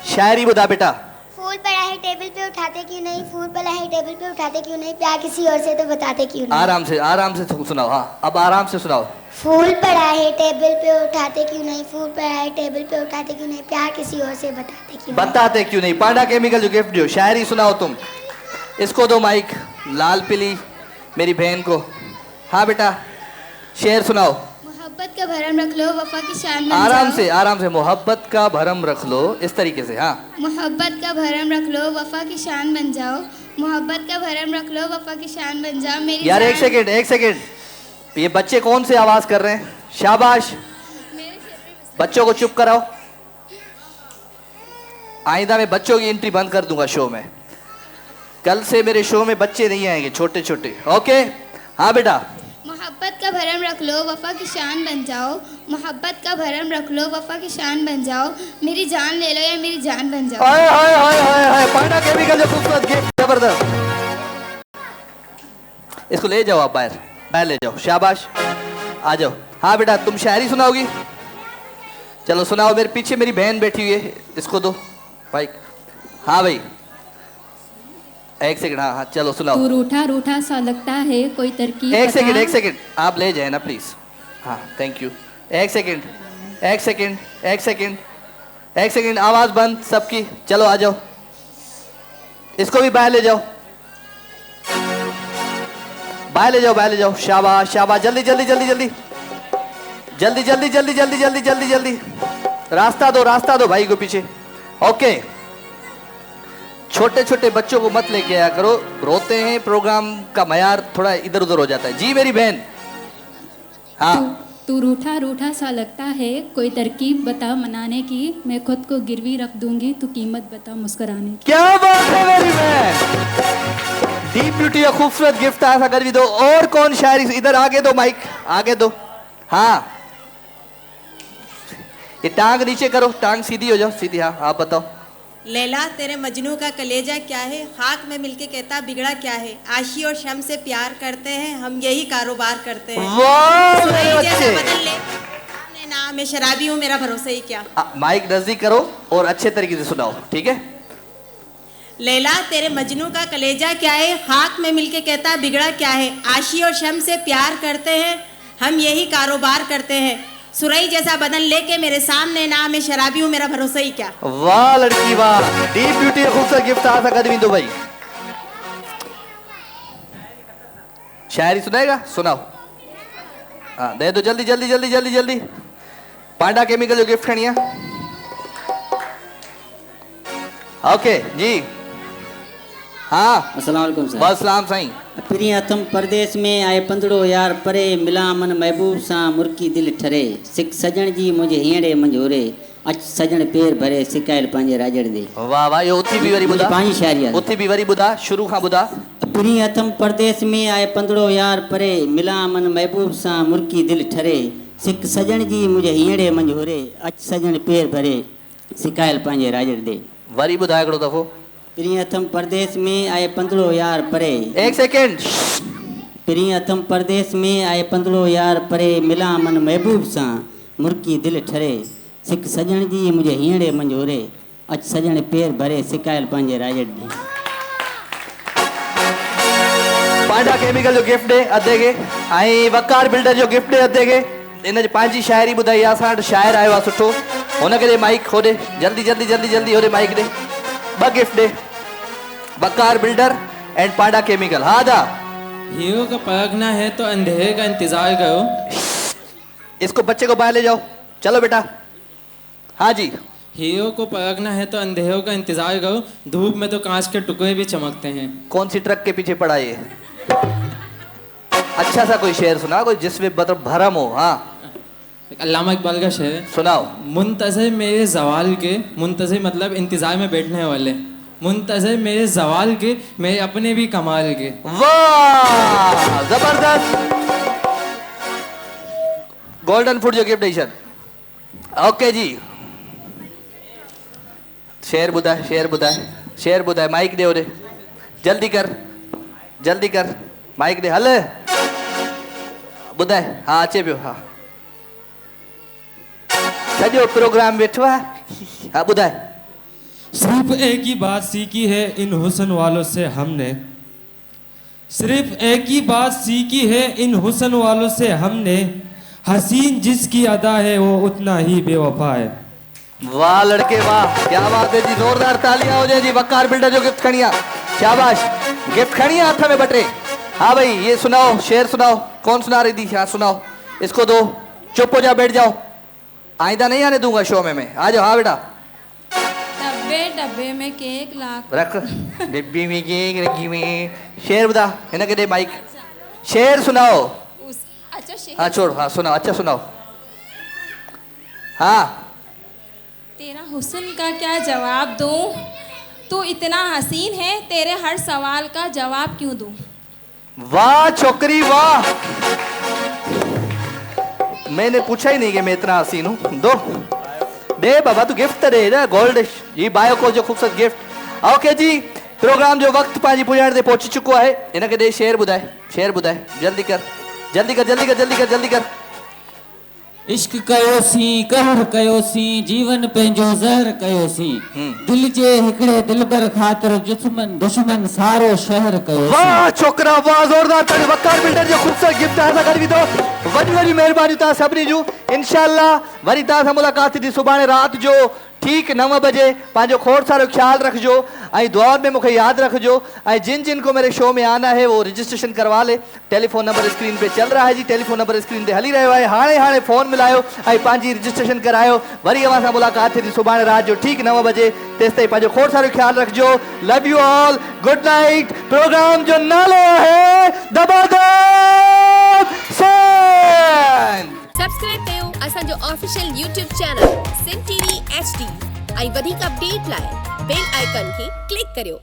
शायरी बुधा बेटा। फूल पड़ा है टेबल पे उठाते क्यों नहीं, फूल पड़ा है टेबल पे उठाते क्यों नहीं, प्यार किसी और से तो बताते क्यों नहीं। आराम से सुनाओ। हाँ, अब आराम से सुनाओ। फूल पड़ा है टेबल पे उठाते क्यों नहीं, फूल पड़ा है टेबल पे उठाते क्यों नहीं, प्यार किसी और से बताते क्यों नहीं। पांडा केमिकल जो गिफ्ट दो, शायरी सुनाओ तुम। इसको दो माइक, लाल पीली मेरी बहन को। हाँ बेटा, शेर सुनाओ। मोहब्बत का भरम रख लो, वफा की शान बन आराम जाओ। आराम से। मोहब्बत का भरम रख लो, इस तरीके से। हाँ, मोहब्बत का भरम रख लो, वफा की शान बन जाओ। मोहब्बत का भरम रख लो, वफा की शान बन जाओ। मेरी यार एक सेकेंड, ये बच्चे कौन से आवाज कर रहे हैं? शाबाश, बच्चों को चुप कराओ। आइंदा में बच्चों की एंट्री बंद कर दूंगा शो में। कल से मेरे शो में बच्चे नहीं आएंगे, छोटे छोटे। ओके, हाँ बेटा। मोहब्बत का भरम रख लो, वफा की शान बन जाओ। मोहब्बत का भरम रख लो, वफा की शान बन जाओ। मेरी जान ले लो या मेरी जान बन जाओ। हाय हाय हाय हाय हाय, पांडा केमिकल जो खूबसूरत गिफ्ट, जबरदस्त। इसको ले जाओ आप बाहर, बाहर ले जाओ, शाबाश। आ जाओ। हाँ बेटा, तुम शायरी सुनाओगी? चलो सुनाओ। मेरे पीछे मेरी बहन बैठी हुई है, इसको दो भाई। हाँ भाई, एक सेकंड। हाँ हाँ, चलो सुनाओ। तू रूठा रूठा सा लगता है, कोई तरकीब एक सेकंड, आप ले जाए ना प्लीज। हाँ, थैंक यू। एक सेकंड, आवाज बंद सबकी। चलो आ जाओ, इसको भी बाहर ले जाओ, बाहर ले जाओ, शाबाश शाबाश, जल्दी जल्दी जल्दी जल्दी जल्दी जल्दी जल्दी जल्दी जल्दी जल्दी जल्दी, रास्ता दो भाई को पीछे। ओके, छोटे छोटे बच्चों को मत लेके आया करो, रोते हैं, प्रोग्राम का मयार थोड़ा इधर उधर हो जाता है। जी मेरी बहन। हाँ, तू रूठा रूठा सा लगता है, कोई तरकीब बता मनाने की, मैं खुद को गिरवी रख दूंगी, तू कीमत बता मुस्कुराने की। क्या बात है मेरी बहन, डीप ब्यूटी का खूबसूरत गिफ्ट आया था, कर भी दो। और कौन शायरी, इधर आगे दो, माइक आगे दो। हाँ, ये टांग नीचे करो, टांग सीधी हो जाओ, सीधी। हाँ आप बताओ। लैला तेरे मजनू का कलेजा क्या है, खाक में मिलके कहता बिगड़ा क्या है, आशी और शम से प्यार करते हैं, हम यही कारोबार करते हैं। वाह जैसा बदल ले, सामने ना मैं शराबी हूँ, मेरा भरोसा ही क्या। माइक नजदीक करो और अच्छे तरीके से सुनाओ, ठीक है। लैला तेरे मजनू का कलेजा क्या है, खाक में मिलके कहता बिगड़ा क्या है, आशी और शम से प्यार करते हैं, हम यही कारोबार करते हैं, सुरई जैसा बदन लेके मेरे सामने ना, मैं शराबी हूँ, मेरा भरोसा ही क्या। वाह लड़की वाह, डीप ब्यूटी खूबसूरत गिफ्ट आया था, कर भी दो भाई। शायरी सुनाएगा, सुनाओ। हाँ दे दो, जल्दी जल्दी जल्दी जल्दी जल्दी। पांडा केमिकल जो गिफ्ट खड़िया। ओके जी। हाँ अस्सलाम वालेकुम सर। वालेकुम साईं। प्रिय अथम परदेस में आए पंदड़ो यार परे, मिला मन महबूब सा मुर्की दिल ठरे, सिख सजन जी मुझे हीड़े मंझोरे, अच सजन पेर भरे, सिकायल पांजे राजड़ दे। वाह वाह, ये उथी भी वरी बुधा, पांच शायरी उथी भी वरी बुधा, शुरू खां बुधा। प्रिय अथम परदेस में आए पंदड़ो यार परे, मिला मन महबूब सा मुर्की दिल ठरे, सिख सजन जी मुझे हीड़े मंझोरे, अच सजन पेर भरे, सिकायल पांजे राजड़ दे। वरी बुधा हिकिड़ो दफ़ो। प्रियतम परदेस में आए पंदड़ो यार परे। एक सेकेंड। प्रियतम परदेस में आए पंदड़ो यार परे, मिला मन महबूब सा मुर्की दिल ठरे, सिख सजन जी मुझे हीड़े मंझोरे, अच सजन पेर भरे, सिकायल पांजे राजड़ दी। पांडा केमिकल जो गिफ्ट है अधे के, आई वकार बिल्डर जो गिफ्ट है अधे के, इन पंहिंजी शायरी ॿुधाई आहे। असां वटि शाइर आयो आहे सुठो, हुनखे ॾे माइक, होॾे जल्दी जल्दी जल्दी जल्दी होॾे माइक ॾे। ॿ गिफ्ट ॾे, वकार बिल्डर एंड पांडा केमिकल। हाँ दा, हीरो का परखना है तो अंधेरे का इंतजार करो। इसको बच्चे को बाहर ले जाओ, चलो बेटा। हाँ जी। हीरो को परखना है तो अंधेरों का इंतजार करो, धूप में तो कांच के टुकड़े भी चमकते हैं। कौन सी ट्रक के पीछे पड़ा ये? अच्छा सा कोई शेर सुना, कोई जिसमें मतलब भरम हो। हाँ, अल्लामा इकबाल का शेर सुनाओ। मुंतज़िर मेरे जवाल के, मुंतज़िर मतलब इंतजार में बैठने वाले, मुंतज़िर मेरे जवाल के, मेरे अपने भी कमाल के। वाह जबरदस्त, गोल्डन फूड जो गिफ्ट एडिशन। ओके जी, शेर बुधाए, शेर बुधाए, शेर बुधाए, माइक दे ओरे, जल्दी कर जल्दी कर, माइक दे, हल बुधाए। हाँ अचे पियो। हाँ सॼो प्रोग्राम वेठो आहे। हाँ बुधाए। सिर्फ एक ही बात सीखी है इन हुस्न वालों से हमने, सिर्फ एक ही बात सीखी है इन हुस्न वालों से हमने, हसीन जिसकी अदा है वो उतना ही बेवफा है। वाह लड़के वाह, क्या बात है जी, जोरदार तालियां हो जाए जी। वकार बिल्डर जो गिफ्ट खड़िया, शाबाश, गिफ्ट खड़िया हाथ में बटे। हाँ भाई ये सुनाओ, शेर सुनाओ। कौन सुना रही थी? हाँ सुनाओ, इसको दो, चुप हो जाओ, बैठ जाओ, आइंदा नहीं आने दूंगा शो में मैं। आ जाओ। हाँ बेटा। डब्बे डब्बे में केक लाख रख, डिब्बी में केक रखी में। शेर बता, इन्हें दे माइक, शेर सुनाओ। अच्छा शेर। हाँ छोड़, हाँ सुनाओ, अच्छा सुनाओ। हाँ। तेरा हुस्न का क्या जवाब दूं, तू इतना हसीन है, तेरे हर सवाल का जवाब क्यों दूं। वाह छोकरी वाह, मैंने पूछा ही नहीं कि मैं इतना हसीन हूँ। दो दे बाबा, तू गिफ्ट दे ना, गोल्ड ये बायो को जो खूबसूरत गिफ्ट। ओके जी, प्रोग्राम जो वक्त पंहिंजी पुॼाइण ते पहुची चुको है, इनके दे शेर बुधाए, शेर बुधाए, जल्दी कर जल्दी कर जल्दी कर जल्दी कर जल्दी कर। इश्क कयोसी, कहर कयोसी, जीवन पंहिंजो ज़हर कयोसी, दिल जे हिकिड़े दिलबर ख़ातिर दुश्मन सारो शहर कयोसी। वाह छोकरा वाह, ज़ोरदार ताली। वकार बिल्डर जो खूबसूरत गिफ्ट हासिल कर दो, वॾी वॾी महिरबानी तव्हां सभिनी जूं। इंशाअल्लाह वरी तव्हां सां मुलाक़ात थी सुभाणे राति जो ठीक 9 बजे पंहिंजो खोड़ सारो ख्याल रखजो ऐं दुआ में मूंखे याद रखजो ऐं जिन को मेरे शो में आना है वो रजिस्ट्रेशन करवा ले। टेलीफोन नंबर स्क्रीन पे चल रहा है जी, टेलीफोन नंबर स्क्रीन पे हली रहियो आहे। हाणे फोन मिलायो ऐं पंहिंजी रजिस्ट्रेशन करायो। वरी अवां सां मुलाक़ात थी सुभाणे रात जो ठीक 9 बजे। तेसि ताईं पंहिंजो खोड़ सारो ख्याल रखजो। Love you all, good night. Program जो नालो है दबादब सेन। सब्सक्राइब कयो असांजो official YouTube channel Sindh TV HD ऐं वधीक अपडेट लाइ बेल आइकन खे क्लिक करियो।